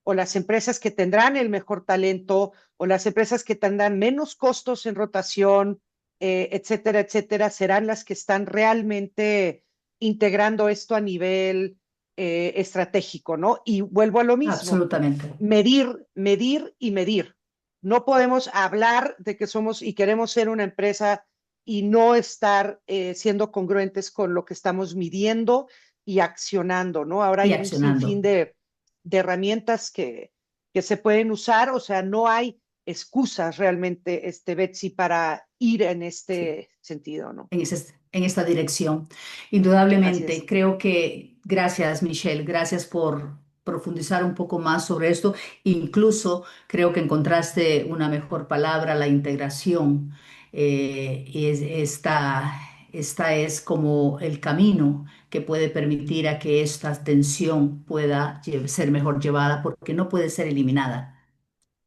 o las empresas que tendrán el mejor talento o las empresas que tendrán menos costos en rotación, etcétera, etcétera, serán las que están realmente integrando esto a nivel estratégico, ¿no? Y vuelvo a lo mismo, absolutamente. medir, medir y medir. No podemos hablar de que somos y queremos ser una empresa y no estar siendo congruentes con lo que estamos midiendo y accionando, ¿no? Ahora Y hay un accionando. sinfín de herramientas que se pueden usar, o sea, no hay excusas realmente, Betsy, para ir en Sí. este sentido, ¿no? En esta dirección. Así Indudablemente, es. creo que gracias, Michelle, gracias por profundizar un poco más sobre esto. Incluso creo que encontraste una mejor palabra, la integración. Esta es como el camino que puede permitir a que esta tensión pueda ser mejor llevada, porque no puede ser eliminada,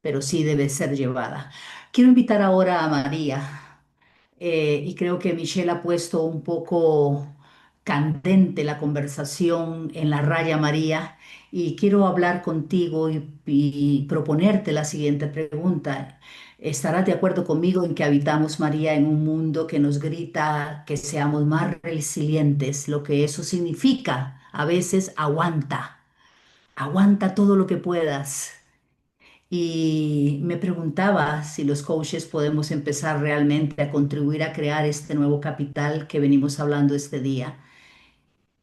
pero sí debe ser llevada. Quiero invitar ahora a María. Y creo que Michelle ha puesto un poco candente la conversación en la raya María y quiero hablar contigo y proponerte la siguiente pregunta. ¿Estarás de acuerdo conmigo en que habitamos, María, en un mundo que nos grita que seamos más resilientes? Lo que eso significa, a veces aguanta, aguanta todo lo que puedas. Y me preguntaba si los coaches podemos empezar realmente a contribuir a crear este nuevo capital que venimos hablando este día.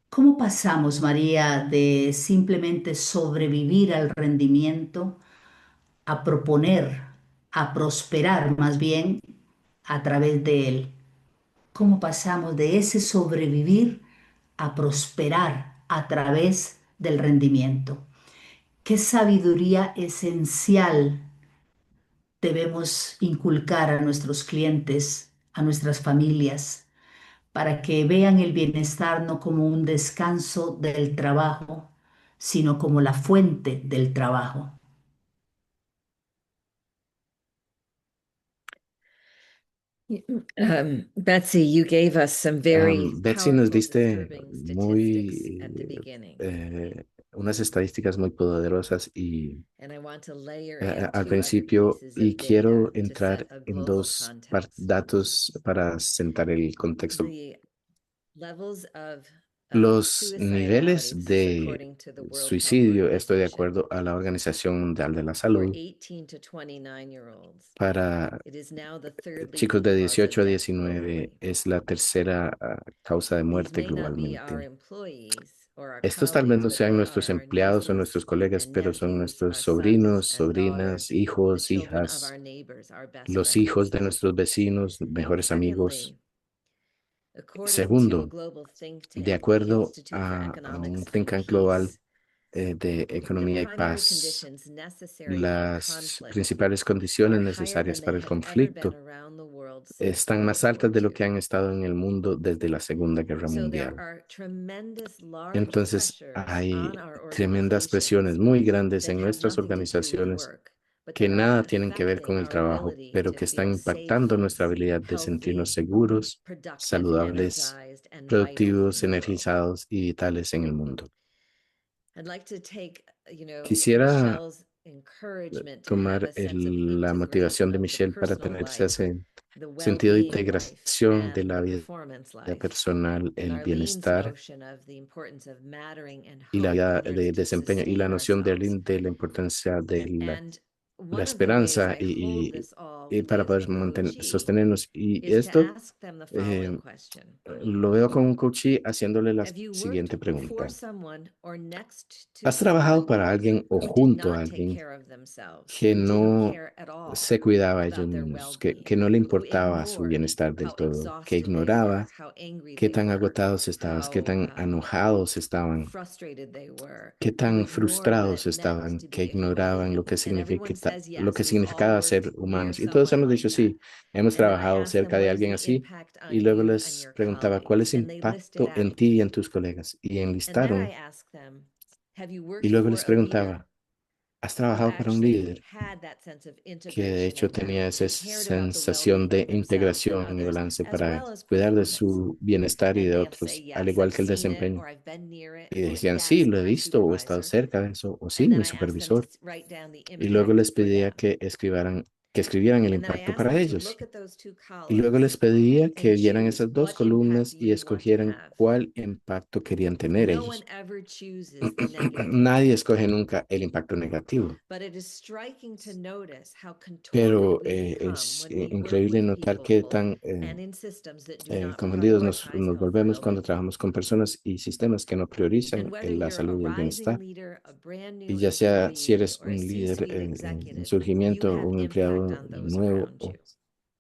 ¿Cómo pasamos, María, de simplemente sobrevivir al rendimiento a proponer, a prosperar más bien a través de él? ¿Cómo pasamos de ese sobrevivir a prosperar a través del rendimiento? ¿Qué sabiduría esencial debemos inculcar a nuestros clientes, a nuestras familias, para que vean el bienestar no como un descanso del trabajo, sino como la fuente del trabajo? Betsy, you gave us some very Betsy, nos powerful, diste disturbing statistics at the muy beginning. unas estadísticas muy poderosas y And I want to layer in al two other principio pieces y of data quiero to set entrar a en global dos context. datos para sentar el contexto. The levels of Los niveles suicidalities, de according to the World Health suicidio, estoy de Organization, acuerdo a la Organización Mundial de la for Salud, 18 to 29-year-olds. para It is now the third chicos leading de cause of 18 a death 19 globally. es la tercera causa de These muerte may not be our globalmente. employees or our Estos tal vez colleagues, no but sean they nuestros are our empleados o nieces nuestros colegas, and pero son nephews, nuestros our sobrinos, sons and daughters, sobrinas, the hijos, children of hijas, our neighbors, our best los hijos friends. de nuestros vecinos, mejores amigos. Secondly, according to a Segundo, global think de tank, the acuerdo Institute for a Economics un and think tank global Peace, de the economía y primary paz, conditions necessary for las conflict principales condiciones are higher necesarias than para they el have ever been conflicto around the world since están más World War altas de lo que II. han estado en el mundo desde la Segunda Guerra So there Mundial. are tremendous large Entonces, pressures hay on our tremendas presiones organizations muy grandes that en have nuestras nothing to do with organizaciones work, but que that are nada tienen que ver con affecting el our trabajo, ability pero to que están feel impactando safe, nuestra habilidad de sentirnos healthy, seguros, productive, saludables, energized, and vital in productivos, the world. energizados y vitales en el mundo. I'd like to take, Quisiera Michelle's encouragement to have tomar a sense of la motivación integration de of the Michelle para personal tener life, ese the sentido de well-being life, integración de and la the vida performance life, personal, and el Arlene's bienestar notion of the importance of mattering and y la hope vida in order de to desempeño y la sustain noción de ourselves. Arlene de la importancia de And la one of the ways esperanza I hold this all y para with poder a coachee sostenernos. Y is to esto ask them the following eh, question. lo veo con un coachee haciéndole la Have you siguiente worked for pregunta. someone or next to ¿Has trabajado someone para alguien o who did junto a not take alguien care of themselves, que who didn't no care at all se cuidaba a ellos about their mismos, well-being, que no le who importaba su ignored bienestar del how todo, que exhausted they were, ignoraba how angry qué they tan were, agotados estabas, qué how tan enojados estaban, frustrated they were, qué who tan ignored what frustrados it meant estaban, to que be a human ignoraban being? lo que And everyone says lo que yes, we've all significaba ser worked near humanos. Y todos someone hemos like dicho, that. sí, hemos And then I trabajado ask them, cerca what de is alguien the así. impact Y on luego you and les your preguntaba, ¿cuál colleagues? es el And they list it impacto en out. ti y en tus colegas? Y And then I enlistaron. ask them, have you Y worked luego for les a leader preguntaba, ¿has who trabajado para un actually líder had that sense of que de integration hecho and tenía balance esa and cared about the sensación well-being de of themselves and integración y others, balance as para well as cuidar de performance? su bienestar y And de they'll say, otros, al yes, igual I've que el seen it, desempeño? or I've been near it, Y or decían, sí, that's lo he my visto o he estado supervisor. cerca de eso, o sí, And then mi I ask them to supervisor. write down the Y luego les impact for pedía them. que escribieran el And then I impacto ask para them to ellos. look at those two Y luego les columns pedía que and vieran choose esas dos what impact columnas y you want to escogieran have. cuál impacto querían tener No one ellos. ever chooses the negative Nadie impact, escoge nunca el impacto negativo, but it is striking to notice how contorted pero we become es when we work increíble with notar qué people tan and in systems that do not confundidos prioritize nos health and volvemos cuando well-being. trabajamos con personas y sistemas que no priorizan And whether la you're a salud y el rising bienestar. leader, a brand new Y ya sea si employee, eres or a un líder C-suite en executive, you surgimiento o have un impact empleado on those nuevo around you.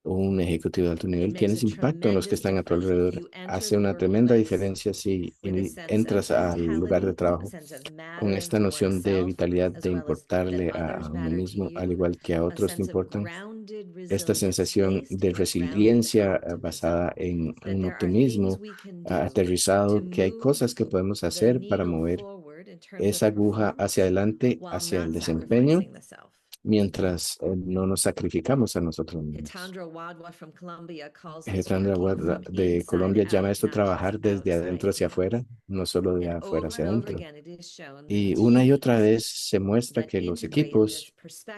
o un ejecutivo de alto It nivel, makes a tienes impacto en los que tremendous están a tu difference if alrededor. you enter Hace the una tremenda workplace diferencia si with a sense of entras al lugar de vitality, a trabajo sense of con mattering esta to noción de oneself, vitalidad, as de well as that importarle others a uno matter to mismo, al you, igual que a a otros te sense of importan. grounded Esta resilience sensación based de in a grounded resiliencia optimism, basada en that un there are things optimismo we can do to aterrizado, que hay move cosas que podemos the hacer para needle mover forward in terms of esa aguja hacia performance adelante, while hacia el not desempeño, sacrificing the self. mientras no nos sacrificamos a nosotros mismos. Hitandra Wadwa from Colombia calls this Alejandra working Guarda from de inside Colombia llama out, esto not just trabajar desde adentro outside hacia in. afuera, no solo de And afuera over hacia and over adentro. again, it is shown Y that una y otra teams vez se muestra that que los integrate this equipos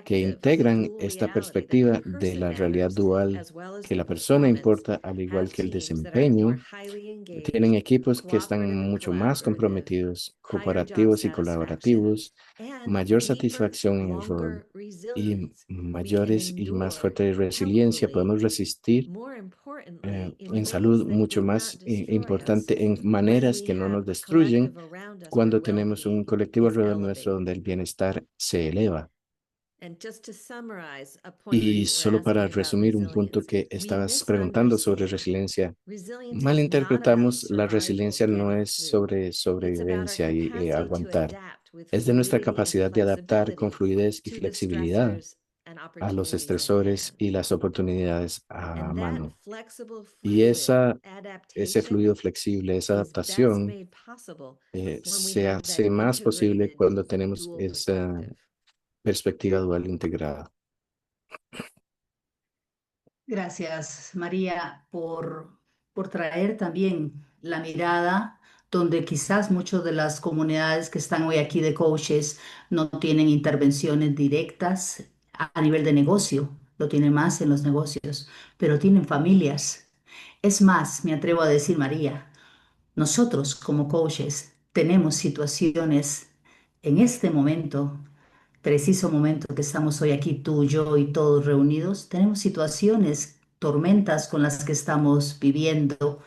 que perspective of the integran dual esta reality that the perspectiva de person la realidad matters dual, as well as que the la persona performance, importa al igual have que el teams that are more desempeño, highly tienen engaged, equipos que están cooperative and mucho más collaborative, comprometidos, higher job cooperativos y satisfaction, colaborativos, and mayor deeper, satisfacción en el rol longer y resilience. We can mayores y más endure fuerte resiliencia. healthily, Podemos resistir more importantly, in en ways salud that mucho do más not destroy us importante, en when maneras we que no have nos a collective destruyen around us where cuando tenemos un well-being colectivo is alrededor nuestro donde elevated. el bienestar se eleva. And just to summarize a point Y you were solo para asking about resumir un punto resilience, que we estabas preguntando sobre misunderstand. resiliencia, Resilience is not about malinterpretamos, la survival, resiliencia no getting es through. sobre It's about our sobrevivencia y capacity to aguantar. adapt with Es de nuestra fluidity and capacidad de adaptar con flexibility fluidez y to the flexibilidad stressors and a los opportunities at estresores hand. y las oportunidades a And that mano. flexible, Y fluid ese adaptation fluido flexible, esa is best adaptación, made possible when we se have that hace más posible integrated cuando tenemos dual esa perspective. perspectiva dual integrada. Gracias, María, por traer también la mirada donde quizás muchas de las comunidades que están hoy aquí de coaches no tienen intervenciones directas a nivel de negocio, lo tienen más en los negocios, pero tienen familias. Es más, me atrevo a decir, María, Nosotros como coaches tenemos situaciones en este momento, preciso momento que estamos hoy aquí, tú, yo y todos reunidos, tenemos situaciones, tormentas con las que estamos viviendo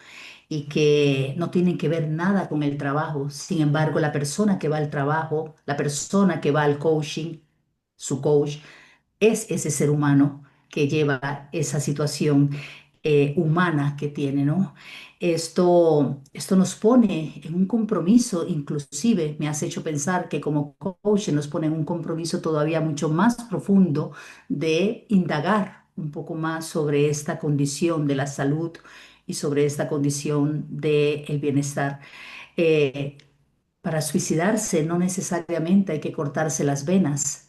y que no tienen que ver nada con el trabajo. Sin embargo, la persona que va al trabajo, la persona que va al coaching, su coach, es ese ser humano que lleva esa situación humana que tiene, ¿no? Esto nos pone en un compromiso, inclusive me has hecho pensar que como coach nos pone en un compromiso todavía mucho más profundo de indagar un poco más sobre esta condición de la salud y sobre esta condición del bienestar. Eh, para suicidarse no necesariamente hay que cortarse las venas.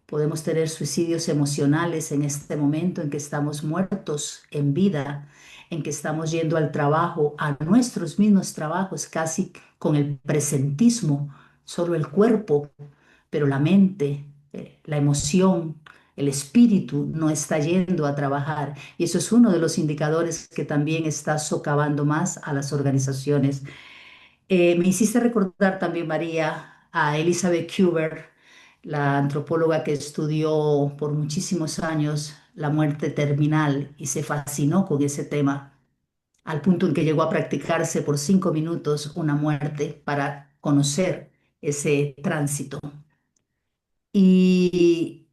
Podemos tener suicidios emocionales en este momento en que estamos muertos en vida, en que estamos yendo al trabajo, a nuestros mismos trabajos, casi con el presentismo, solo el cuerpo, pero la mente, la emoción, el espíritu no está yendo a trabajar. Y eso es uno de los indicadores que también está socavando más a las organizaciones. Me hiciste recordar también, María, a Elizabeth Kubler, la antropóloga que estudió por muchísimos años la muerte terminal y se fascinó con ese tema, al punto en que llegó a practicarse por 5 minutos una muerte para conocer ese tránsito. Y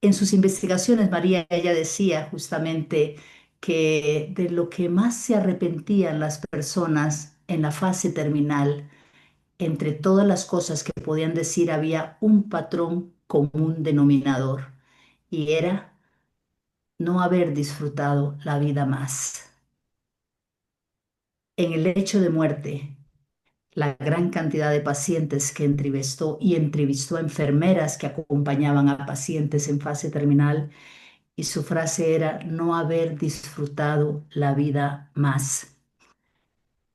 en sus investigaciones, María, ella decía justamente que de lo que más se arrepentían las personas en la fase terminal, entre todas las cosas que podían decir, había un patrón común denominador y era no haber disfrutado la vida más. En el lecho de muerte, la gran cantidad de pacientes que entrevistó a enfermeras que acompañaban a pacientes en fase terminal, y su frase era no haber disfrutado la vida más.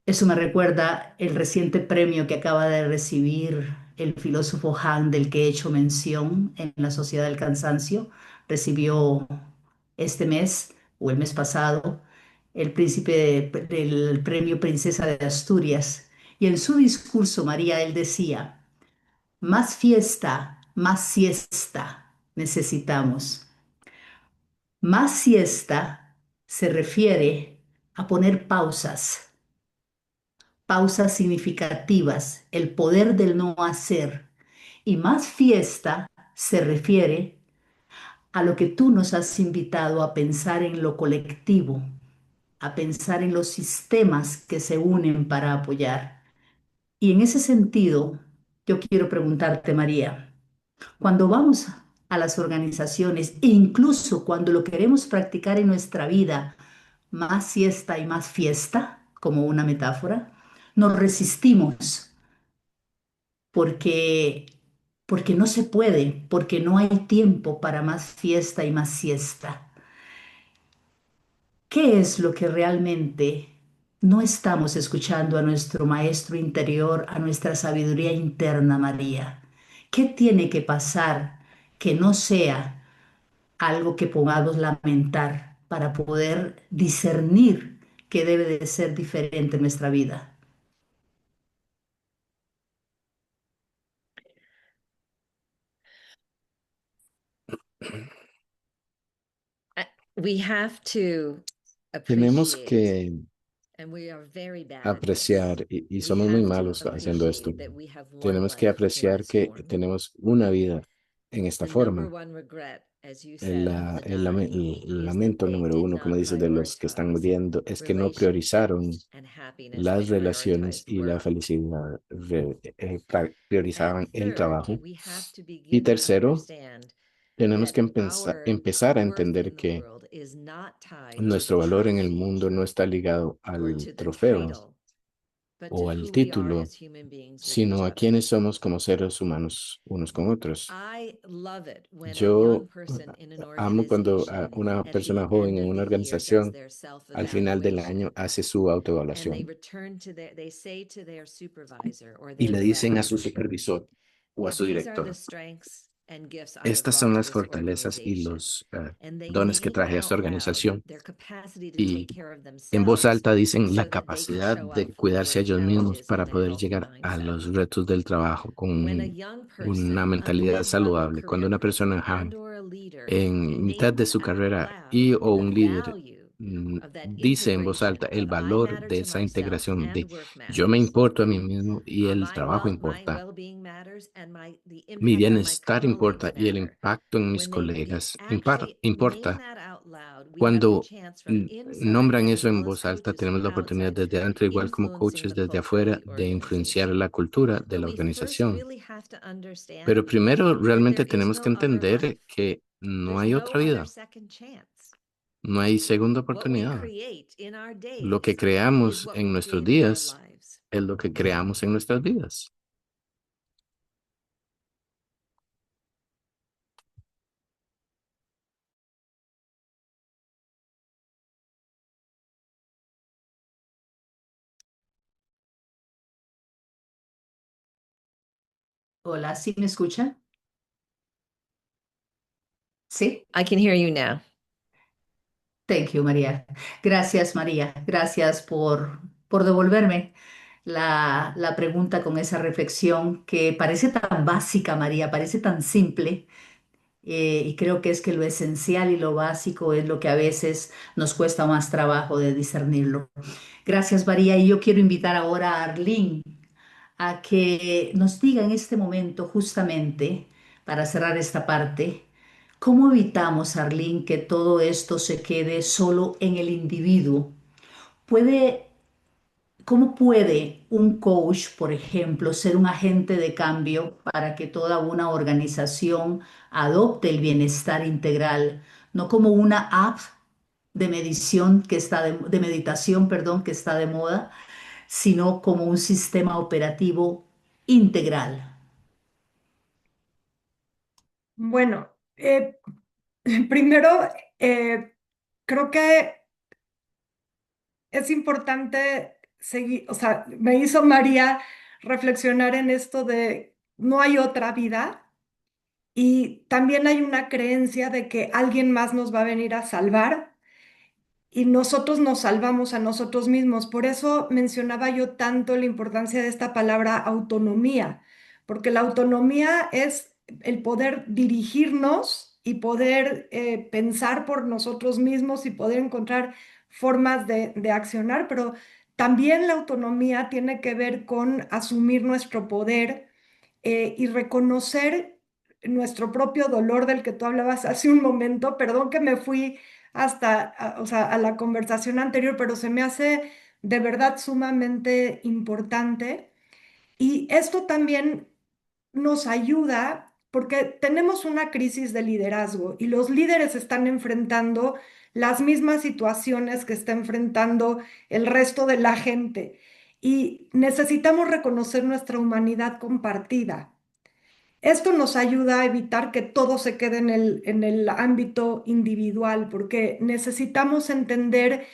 Eso me recuerda el reciente premio que acaba de recibir el filósofo Han, del que he hecho mención en la Sociedad del Cansancio. Recibió este mes o el mes pasado el premio Princesa de Asturias. Y en su discurso, María, él decía, más fiesta, más siesta necesitamos. Más siesta se refiere a poner pausas, pausas significativas, el poder del no hacer. Y más fiesta se refiere a lo que tú nos has invitado a pensar en lo colectivo, a pensar en los sistemas que se unen para apoyar. Y en ese sentido, yo quiero preguntarte, María, cuando vamos a las organizaciones e incluso cuando lo queremos practicar en nuestra vida, más siesta y más fiesta, como una metáfora, nos resistimos porque, porque no se puede, porque no hay tiempo para más fiesta y más siesta. ¿Qué es lo que realmente no estamos escuchando a nuestro maestro interior, a nuestra sabiduría interna, María? ¿Qué tiene que pasar que no sea algo que podamos lamentar para poder discernir que debe de ser diferente en nuestra vida? We have to Tenemos appreciate, que and we are very bad at this. apreciar, y We somos muy have to malos haciendo esto. appreciate that we have one Tenemos que life in apreciar this que form. tenemos una vida en esta The number forma. one regret, as you El, said, of the dying el is that lamento they número did uno, como not dices, de los que están prioritize muriendo, es que no relations priorizaron and happiness. They las relaciones prioritized y la work. felicidad, And priorizaban el third, trabajo. we have to Y begin to tercero, understand tenemos that que our empezar a worth entender in the que world is not tied to the nuestro valor en el trophy mundo no está ligado or al to the trofeo title, but to o al who we are título, as human beings with each sino a other. quienes somos como seres humanos unos con otros. I love it when a young Yo person in an amo cuando organization una at the persona joven end en of una the year does organización their al final del self-evaluation año hace su and they autoevaluación return to they say to their supervisor or y their le dicen a director, su supervisor o a su these are the director, strengths Estas son las fortalezas y los dones que traje a esta organización. Y en voz alta dicen la capacidad de cuidarse a ellos mismos para poder llegar a los retos del trabajo con una mentalidad saludable. Cuando una persona joven en mitad de su carrera y o un líder dice en voz alta el valor de esa integración de yo me importo a mí mismo y el trabajo importa, mi bienestar importa y el impacto en mis colegas importa. Cuando nombran eso en voz alta, tenemos la oportunidad desde adentro, igual como coaches desde afuera, de influenciar la cultura de la organización. Pero primero realmente tenemos que entender que no hay otra vida, no hay segunda oportunidad. Lo que creamos en nuestros días es lo que creamos en nuestras vidas. Hola, ¿sí me escuchan? Sí. I can hear you now. Thank you, María. Gracias, María. Gracias por devolverme la pregunta con esa reflexión que parece tan básica, María, parece tan simple. Y creo que es que lo esencial y lo básico es lo que a veces nos cuesta más trabajo de discernirlo. Gracias, María. Y yo quiero invitar ahora a Arlene a que nos diga en este momento, justamente, para cerrar esta parte, ¿cómo evitamos, Arlene, que todo esto se quede solo en el individuo? ¿Puede, cómo puede un coach, por ejemplo, ser un agente de cambio para que toda una organización adopte el bienestar integral, no como una app de medición que está de meditación, perdón, que está de moda, sino como un sistema operativo integral? Bueno, primero, creo que es importante seguir, o sea, me hizo María reflexionar en esto de no hay otra vida y también hay una creencia de que alguien más nos va a venir a salvar y nosotros nos salvamos a nosotros mismos. Por eso mencionaba yo tanto la importancia de esta palabra autonomía, porque la autonomía es el poder dirigirnos y poder pensar por nosotros mismos y poder encontrar formas de accionar, pero también la autonomía tiene que ver con asumir nuestro poder y reconocer nuestro propio dolor del que tú hablabas hace un momento. Perdón que me fui hasta, o sea, a la conversación anterior, pero se me hace de verdad sumamente importante. Y esto también nos ayuda porque tenemos una crisis de liderazgo y los líderes están enfrentando las mismas situaciones que está enfrentando el resto de la gente y necesitamos reconocer nuestra humanidad compartida. Esto nos ayuda a evitar que todo se quede en el ámbito individual, porque necesitamos entender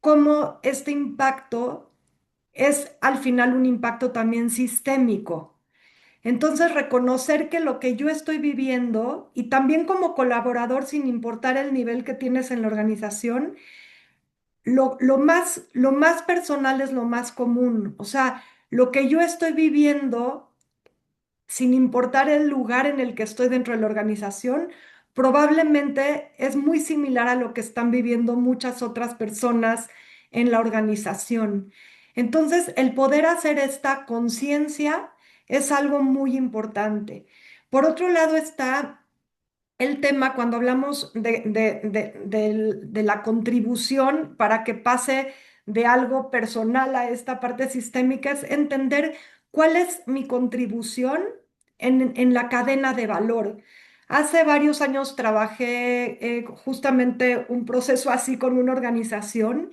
cómo este impacto es al final un impacto también sistémico. Entonces, reconocer que lo que yo estoy viviendo, y también como colaborador, sin importar el nivel que tienes en la organización, lo más personal es lo más común. O sea, lo que yo estoy viviendo sin importar el lugar en el que estoy dentro de la organización, probablemente es muy similar a lo que están viviendo muchas otras personas en la organización. Entonces, el poder hacer esta conciencia es algo muy importante. Por otro lado está el tema cuando hablamos de la contribución para que pase de algo personal a esta parte sistémica, es entender cuál es mi contribución en la cadena de valor. Hace varios años trabajé justamente un proceso así con una organización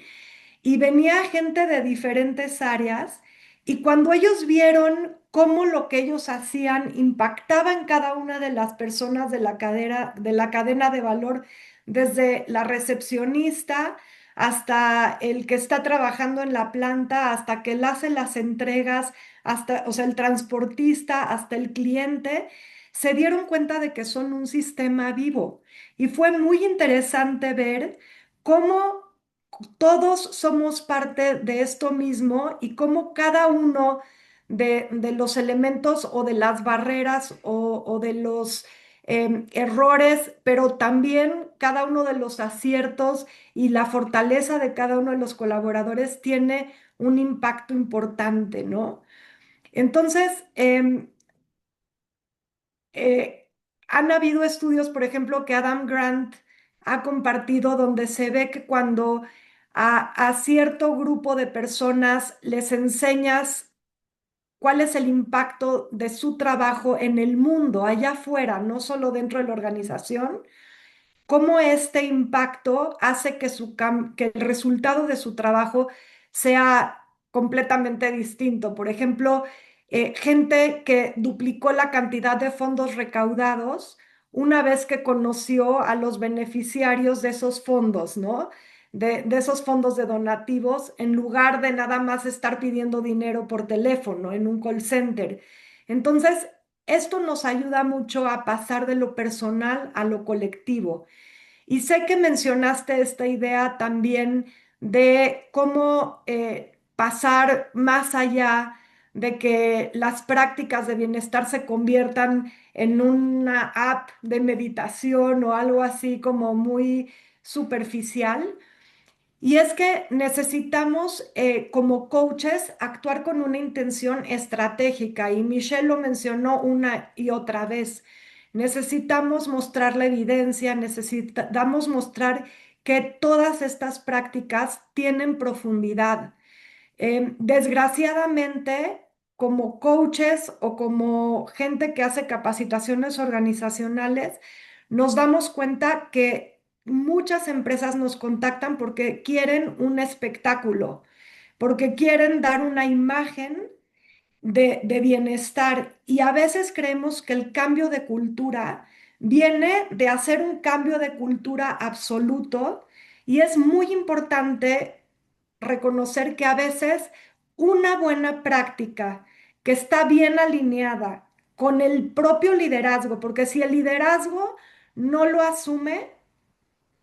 y venía gente de diferentes áreas y cuando ellos vieron cómo lo que ellos hacían impactaba en cada una de las personas de la cadena de valor, desde la recepcionista hasta el que está trabajando en la planta, hasta que él hace las entregas, hasta, o sea, el transportista, hasta el cliente, se dieron cuenta de que son un sistema vivo. Y fue muy interesante ver cómo todos somos parte de esto mismo y cómo cada uno de los elementos o de las barreras o de los errores, pero también cada uno de los aciertos y la fortaleza de cada uno de los colaboradores tiene un impacto importante, ¿no? Entonces, eh, han habido estudios, por ejemplo, que Adam Grant ha compartido donde se ve que cuando a cierto grupo de personas les enseñas cuál es el impacto de su trabajo en el mundo, allá afuera, no solo dentro de la organización, cómo este impacto hace que, que el resultado de su trabajo sea completamente distinto. Por ejemplo, gente que duplicó la cantidad de fondos recaudados una vez que conoció a los beneficiarios de esos fondos, ¿no? De esos fondos de donativos, en lugar de nada más estar pidiendo dinero por teléfono en un call center. Entonces, esto nos ayuda mucho a pasar de lo personal a lo colectivo. Y sé que mencionaste esta idea también de cómo pasar más allá de que las prácticas de bienestar se conviertan en una app de meditación o algo así como muy superficial. Y es que necesitamos, como coaches, actuar con una intención estratégica. Y Michelle lo mencionó una y otra vez. Necesitamos mostrar la evidencia, necesitamos mostrar que todas estas prácticas tienen profundidad. Desgraciadamente, como coaches o como gente que hace capacitaciones organizacionales, nos damos cuenta que muchas empresas nos contactan porque quieren un espectáculo, porque quieren dar una imagen de bienestar y a veces creemos que el cambio de cultura viene de hacer un cambio de cultura absoluto y es muy importante reconocer que a veces una buena práctica que está bien alineada con el propio liderazgo, porque si el liderazgo no lo asume,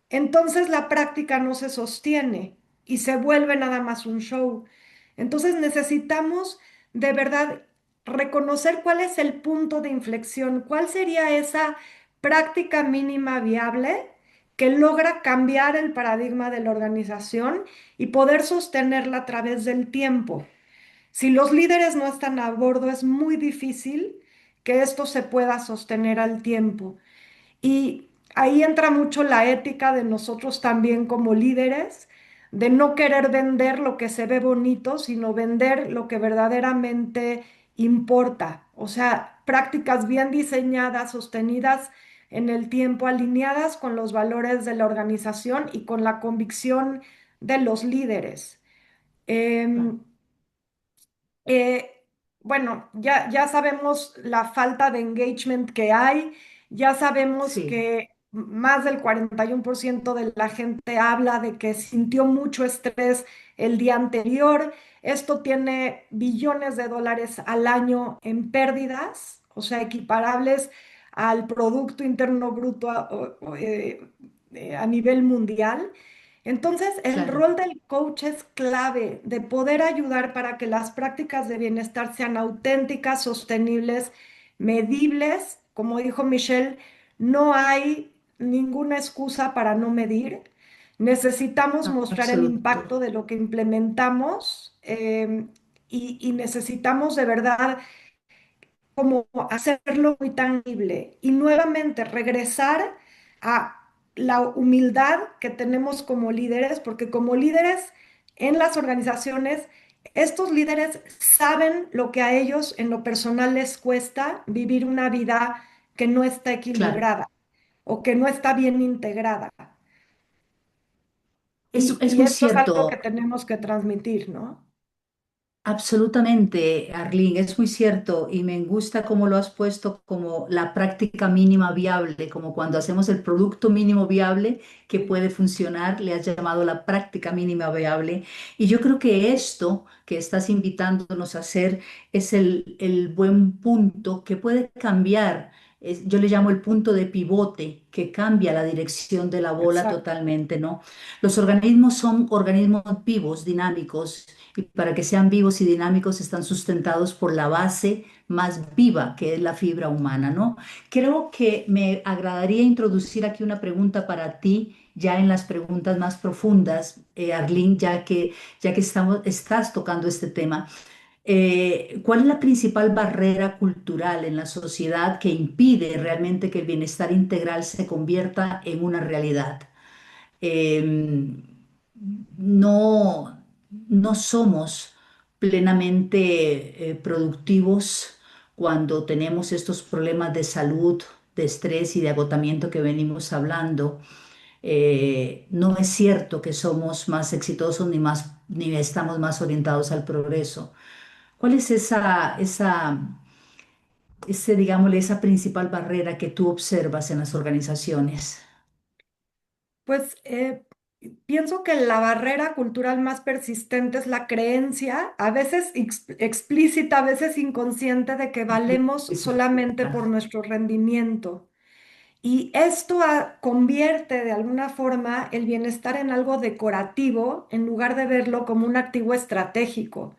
entonces la práctica no se sostiene y se vuelve nada más un show. Entonces necesitamos de verdad reconocer cuál es el punto de inflexión, cuál sería esa práctica mínima viable que logra cambiar el paradigma de la organización y poder sostenerla a través del tiempo. Si los líderes no están a bordo, es muy difícil que esto se pueda sostener al tiempo. Y ahí entra mucho la ética de nosotros también como líderes, de no querer vender lo que se ve bonito, sino vender lo que verdaderamente importa. O sea, prácticas bien diseñadas, sostenidas en el tiempo, alineadas con los valores de la organización y con la convicción de los líderes. Em, eh, bueno, ya sabemos la falta de engagement que hay, ya sabemos Sí, que más del 41% de la gente habla de que sintió mucho estrés el día anterior. Esto tiene billones de dólares al año en pérdidas, o sea, equiparables al Producto Interno Bruto a nivel mundial. Entonces, el claro. rol del coach es clave de poder ayudar para que las prácticas de bienestar sean auténticas, sostenibles, medibles. Como dijo Michelle, no hay ninguna excusa para no medir. Necesitamos mostrar el Absoluto. impacto de lo que implementamos, y necesitamos de verdad como hacerlo muy tangible y nuevamente regresar a la humildad que tenemos como líderes, porque como líderes en las organizaciones, estos líderes saben lo que a ellos en lo personal les cuesta vivir una vida que no está Claro. equilibrada o que no está bien integrada. Es Y muy esto es algo que cierto. tenemos que transmitir, ¿no? Absolutamente, Arlene, es muy cierto y me gusta cómo lo has puesto como la práctica mínima viable, como cuando hacemos el producto mínimo viable que puede funcionar, le has llamado la práctica mínima viable. Y yo creo que esto que estás invitándonos a hacer es el buen punto que puede cambiar yo le llamo el punto de pivote que cambia la dirección de la bola Exacto. totalmente, ¿no? Los organismos son organismos vivos, dinámicos, y para que sean vivos y dinámicos están sustentados por la base más viva, que es la fibra humana, ¿no? Creo que me agradaría introducir aquí una pregunta para ti, ya en las preguntas más profundas, Arlene, ya que estás tocando este tema. ¿Cuál es la principal barrera cultural en la sociedad que impide realmente que el bienestar integral se convierta en una realidad? Eh, no, no somos plenamente productivos cuando tenemos estos problemas de salud, de estrés y de agotamiento que venimos hablando. No es cierto que somos más exitosos ni estamos más orientados al progreso. ¿Cuál es digámosle, esa principal barrera que tú observas en las organizaciones? Pues pienso que la barrera cultural más persistente es la creencia, a veces explícita, a veces inconsciente, de que valemos solamente por nuestro rendimiento. Y esto convierte de alguna forma el bienestar en algo decorativo en lugar de verlo como un activo estratégico.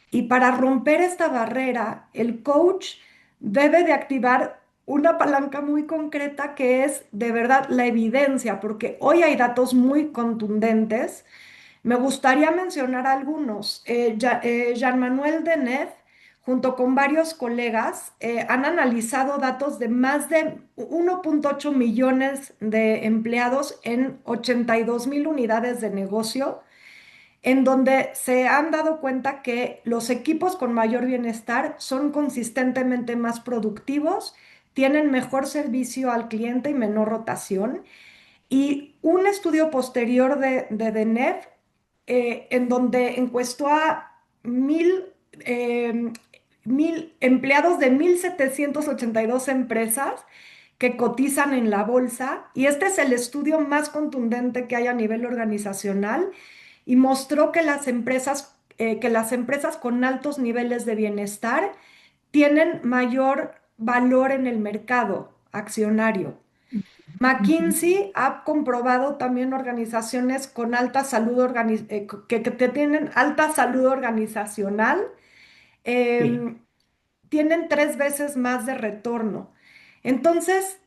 Y para romper esta barrera, el coach debe de activar una palanca muy concreta que es de verdad la evidencia, porque hoy hay datos muy contundentes. Me gustaría mencionar algunos. Jean-Manuel Deneuve, junto con varios colegas, han analizado datos de más de 1,8 millones de empleados en 82,000 unidades de negocio, en donde se han dado cuenta que los equipos con mayor bienestar son consistentemente más productivos, tienen mejor servicio al cliente y menor rotación. Y un estudio posterior de DENEF, en donde encuestó a 1,000 empleados de 1,782 empresas que cotizan en la bolsa, y este es el estudio más contundente que hay a nivel organizacional, y mostró que las empresas con altos niveles de bienestar tienen mayor valor en el mercado accionario. Ujú. McKinsey ha comprobado también organizaciones con alta salud, que tienen alta salud organizacional, Sí, em, tienen 3 veces más de retorno. Entonces,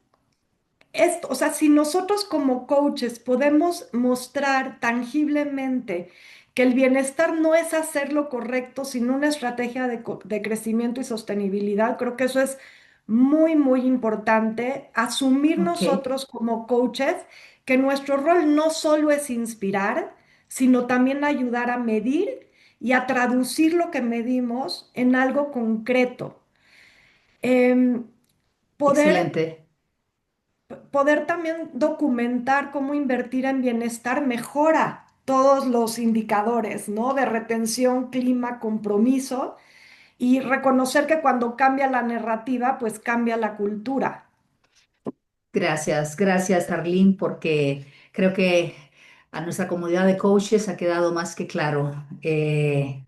esto, o sea, si nosotros como coaches podemos mostrar tangiblemente que el bienestar no es hacer lo correcto, sino una estrategia de crecimiento y sostenibilidad, creo que eso es muy, muy importante. Asumir ok, nosotros como coaches que nuestro rol no solo es inspirar, sino también ayudar a medir y a traducir lo que medimos en algo concreto. Em, poder excelente. poder también documentar cómo invertir en bienestar mejora todos los indicadores, ¿no? De retención, clima, compromiso, y reconocer que cuando cambia la narrativa, pues cambia la cultura. Gracias, Arlene, porque creo que a nuestra comunidad de coaches ha quedado más que claro.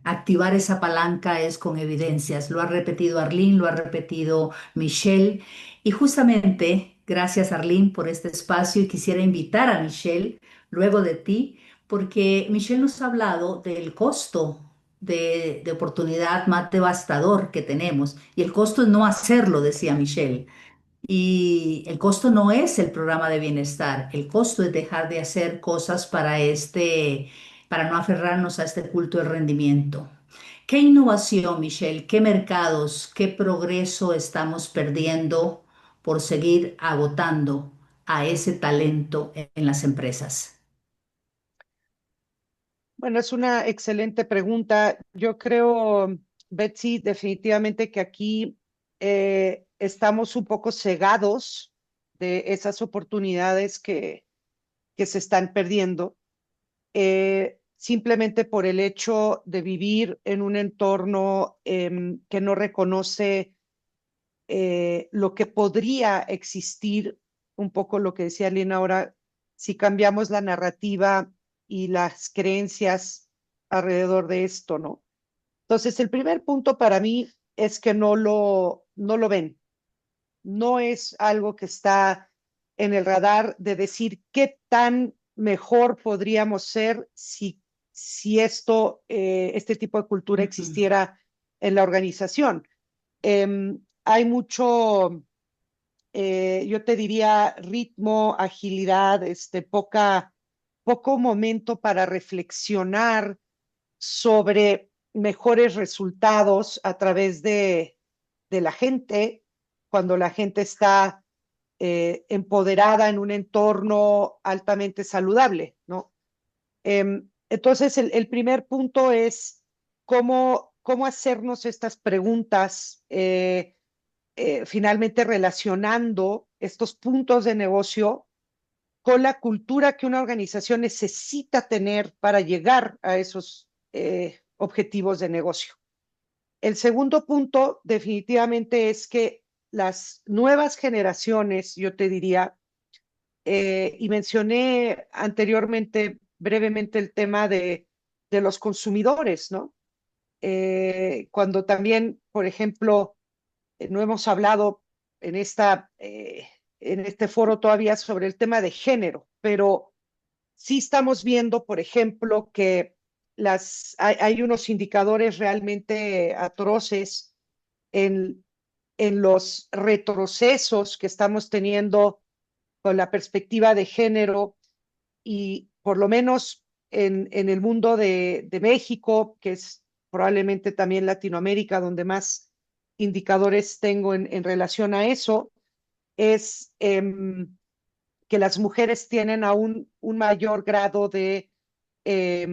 Activar esa palanca es con evidencias. Lo ha repetido Arlene, lo ha repetido Michelle. Y justamente, gracias, Arlene, por este espacio. Y quisiera invitar a Michelle, luego de ti, porque Michelle nos ha hablado del costo de oportunidad más devastador que tenemos. Y el costo es no hacerlo, decía Michelle. Y el costo no es el programa de bienestar, el costo es dejar de hacer cosas para no aferrarnos a este culto del rendimiento. ¿Qué innovación, Michelle? ¿Qué mercados? ¿Qué progreso estamos perdiendo por seguir agotando a ese talento en las empresas? Bueno, es una excelente pregunta. Yo creo, Betsy, definitivamente que aquí estamos un poco cegados de esas oportunidades que se están perdiendo, simplemente por el hecho de vivir en un entorno que no reconoce lo que podría existir, un poco lo que decía Lina ahora, si cambiamos la narrativa y las creencias alrededor de esto, ¿no? Entonces, el primer punto para mí es que no lo ven. no es algo que está en el radar de decir qué tan mejor podríamos ser si este tipo de cultura Ujú. existiera en la organización. Hay mucho, yo te diría, ritmo, agilidad, poco momento para reflexionar sobre mejores resultados a través de la gente, cuando la gente está empoderada en un entorno altamente saludable, ¿no? Entonces, el primer punto es cómo hacernos estas preguntas, finalmente relacionando estos puntos de negocio con la cultura que una organización necesita tener para llegar a esos objetivos de negocio. El segundo punto definitivamente es que las nuevas generaciones, yo te diría, y mencioné anteriormente brevemente el tema de los consumidores, ¿no? Cuando también, por ejemplo, no hemos hablado en, en este foro todavía sobre el tema de género, pero sí estamos viendo, por ejemplo, que hay unos indicadores realmente atroces en, en los retrocesos que estamos teniendo con la perspectiva de género y por lo menos en el mundo de México, que es probablemente también Latinoamérica, donde más indicadores tengo en relación a eso, es que las mujeres tienen aún un mayor grado de eh,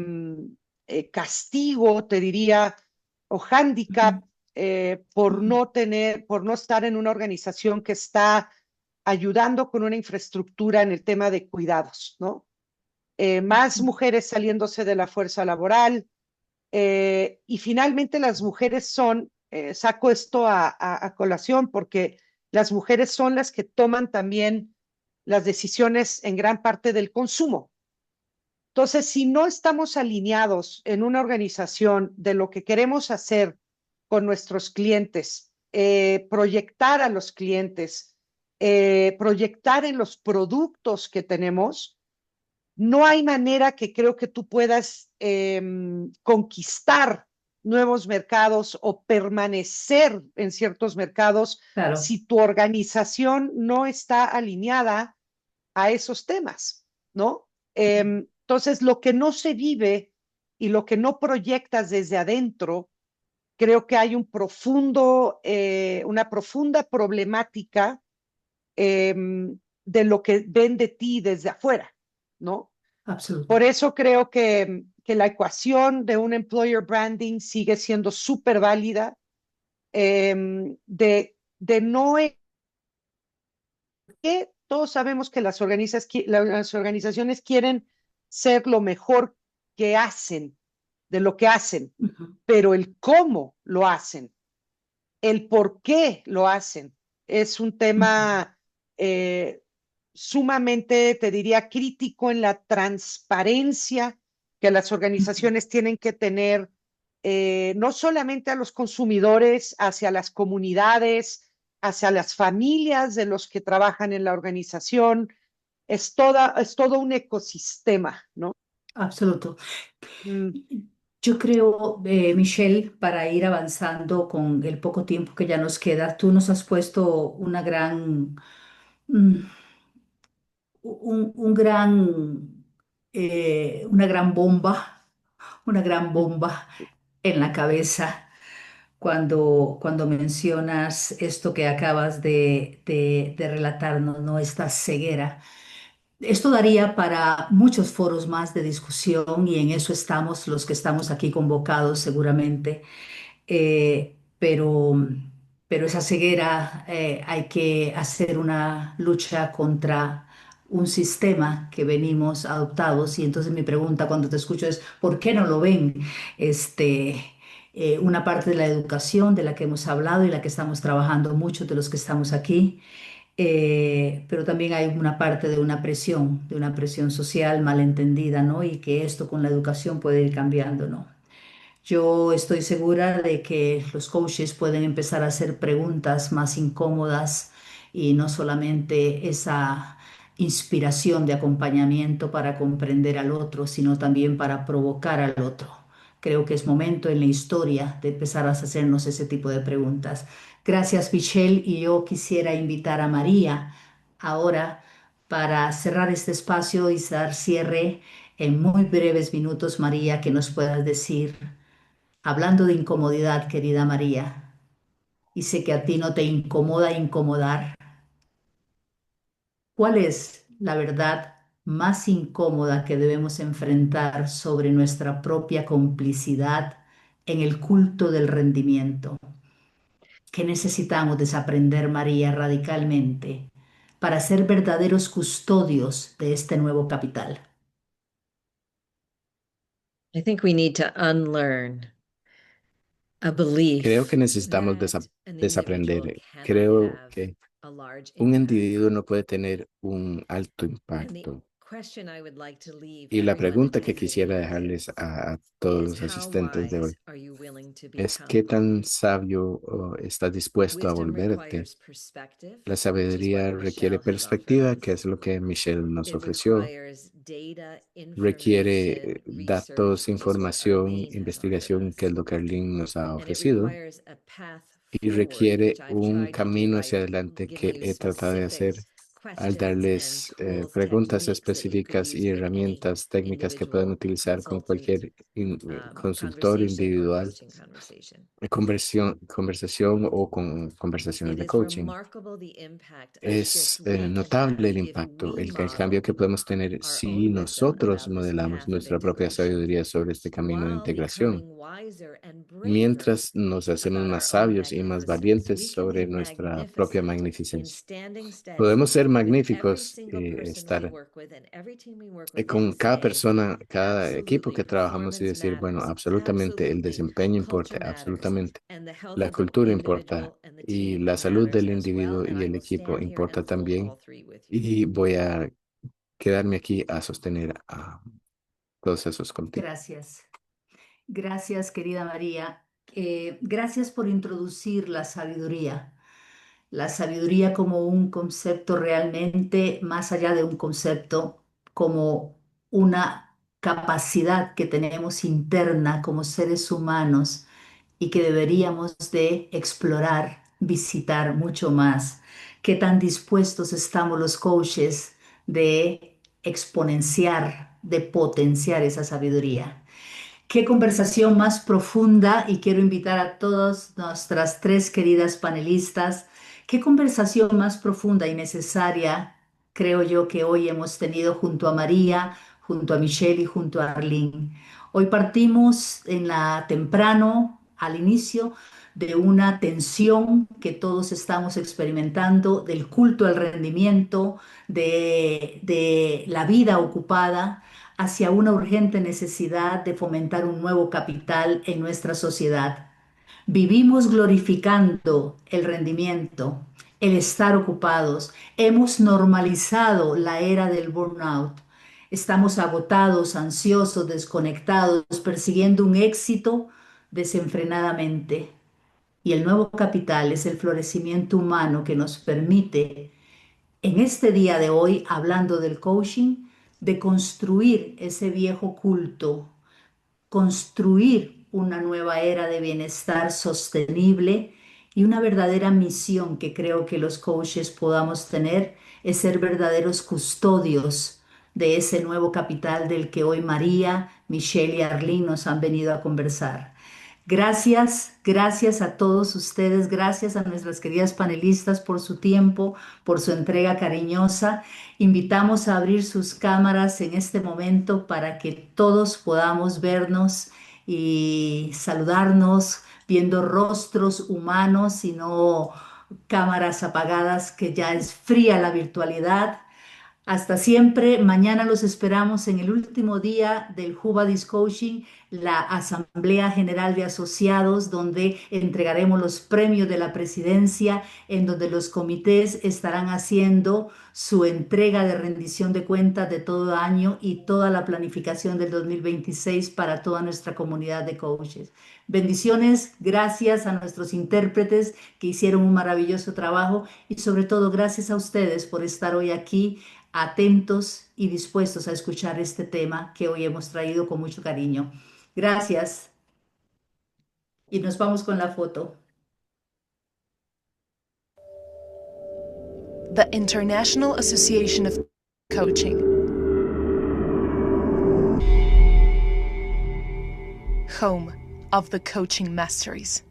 castigo, te diría, o Ujú. hándicap Ujú. por no estar en una organización que está ayudando con una infraestructura en el tema de cuidados, ¿no? Más mujeres saliéndose de la fuerza laboral, y finalmente las mujeres saco esto a colación porque las mujeres son las que toman también las decisiones en gran parte del consumo. Entonces, si no estamos alineados en una organización de lo que queremos hacer con nuestros clientes, proyectar a los clientes, proyectar en los productos que tenemos, no hay manera que creo que tú puedas conquistar nuevos mercados o permanecer en ciertos mercados Claro, si tu organización no está alineada a esos temas, ¿no? Entonces, lo que no se vive y lo que no proyectas desde adentro, creo que hay una profunda problemática eh, de lo que ven de ti desde afuera, ¿no? absoluto. Por eso creo que la ecuación de un employer branding sigue siendo súper válida, de no que todos sabemos que las organizaciones quieren ser lo mejor que hacen, de lo que hacen, Ujú. pero el cómo lo hacen, el por qué lo hacen, es un Ujú. tema sumamente, te diría, crítico en la transparencia que las Ujú. organizaciones tienen que tener, no solamente a los consumidores, hacia las comunidades, hacia las familias de los que trabajan en la organización. Es todo un ecosistema, ¿no? Absoluto. Mm, Yo creo, Michelle, para ir avanzando con el poco tiempo que ya nos queda, tú nos has puesto mm, una gran bomba, una gran mm, bomba en la cabeza cuando mencionas esto que acabas de relatarnos, ¿no? Esta ceguera. Esto daría para muchos foros más de discusión y en eso estamos los que estamos aquí convocados seguramente. Pero esa ceguera, hay que hacer una lucha contra un sistema que venimos adoptados y entonces mi pregunta cuando te escucho es ¿por qué no lo ven? Una parte de la educación de la que hemos hablado y la que estamos trabajando muchos de los que estamos aquí, pero también hay una parte de una presión social malentendida, ¿no? Y que esto con la educación puede ir cambiando, ¿no? Yo estoy segura de que los coaches pueden empezar a hacer preguntas más incómodas y no solamente esa inspiración de acompañamiento para comprender al otro, sino también para provocar al otro. Creo que es momento en la historia de empezar a hacernos ese tipo de preguntas. Gracias, Michelle, y yo quisiera invitar a María ahora para cerrar este espacio y dar cierre en muy breves minutos, María, que nos puedas decir, hablando de incomodidad, querida María, y sé que a ti no te incomoda incomodar, ¿cuál es la verdad más incómoda que debemos enfrentar sobre nuestra propia complicidad en el culto del rendimiento? ¿Qué necesitamos desaprender, María, radicalmente para ser verdaderos custodios de este nuevo capital? I think we need to unlearn a Creo belief que necesitamos that an individual desaprender. cannot Creo have que a large un impact. individuo no puede tener un alto And the impacto. question I would like to leave Y la everyone pregunta que attending quisiera with dejarles a todos is los how asistentes de wise hoy are you willing to es qué become? tan sabio estás dispuesto a Wisdom volverte. requires perspective, La which is what sabiduría requiere Michelle has offered perspectiva, que us. es lo que Michelle nos It ofreció. requires data, Requiere information, research, datos, which is what información, Arlene has offered investigación, que us. es lo que Arlene nos ha And it ofrecido. requires a path Y forward, which requiere I've un tried to do camino by hacia adelante giving que you he tratado de hacer specific al questions and darles tools, preguntas techniques that you could específicas use y with any herramientas técnicas que pueden individual utilizar con consultant cualquier consultor conversation or individual, coaching conversation. conversación o con conversaciones It de is coaching. remarkable the impact a Es shift we can notable el have if impacto, we el cambio model que podemos tener our si own wisdom nosotros about this modelamos path of nuestra propia integration, sabiduría sobre este camino de while integración, becoming wiser and braver mientras nos hacemos about más our own sabios y más magnificence. valientes We can be sobre nuestra propia magnificent in magnificencia. standing steady Podemos ser with every magníficos single y person we estar work with and every team we work with con and cada say, persona, cada equipo absolutely, que trabajamos y performance decir, bueno, matters, absolutamente el absolutely, desempeño importa, culture matters, absolutamente and the health la of the cultura importa individual and the y team la salud matters del as well. individuo And y I el will equipo stand here importa and hold all también. three with you. Y voy a quedarme aquí a sostener a todos esos contigo. Gracias. Gracias, querida María. Gracias por introducir la sabiduría como un concepto realmente más allá de un concepto, como una capacidad que tenemos interna como seres humanos y que deberíamos de explorar, visitar mucho más. ¿Qué tan dispuestos estamos los coaches de exponenciar, de potenciar esa sabiduría? Qué conversación más profunda, y quiero invitar a todas nuestras tres queridas panelistas, qué conversación más profunda y necesaria creo yo que hoy hemos tenido junto a María, junto a Michelle y junto a Arlene. Hoy partimos temprano, al inicio, de una tensión que todos estamos experimentando, del culto al rendimiento, de la vida ocupada hacia una urgente necesidad de fomentar un nuevo capital en nuestra sociedad. Vivimos glorificando el rendimiento, el estar ocupados. Hemos normalizado la era del burnout. Estamos agotados, ansiosos, desconectados, persiguiendo un éxito desenfrenadamente. Y el nuevo capital es el florecimiento humano que nos permite en este día de hoy, hablando del coaching, de construir ese viejo culto, construir una nueva era de bienestar sostenible y una verdadera misión que creo que los coaches podamos tener es ser verdaderos custodios de ese nuevo capital del que hoy María, Michelle y Arlene nos han venido a conversar. Gracias, gracias a todos ustedes, gracias a nuestras queridas panelistas por su tiempo, por su entrega cariñosa. Invitamos a abrir sus cámaras en este momento para que todos podamos vernos y saludarnos viendo rostros humanos y no cámaras apagadas, que ya es fría la virtualidad. Hasta siempre. Mañana los esperamos en el último día del Hubadis Coaching, la Asamblea General de Asociados, donde entregaremos los premios de la presidencia, en donde los comités estarán haciendo su entrega de rendición de cuentas de todo año y toda la planificación del 2026 para toda nuestra comunidad de coaches. Bendiciones, gracias a nuestros intérpretes que hicieron un maravilloso trabajo y sobre todo gracias a ustedes por estar hoy aquí atentos y dispuestos a escuchar este tema que hoy hemos traído con mucho cariño. Gracias. Y nos vamos con la foto. The International Association of Coaching. Home of the Coaching Masteries.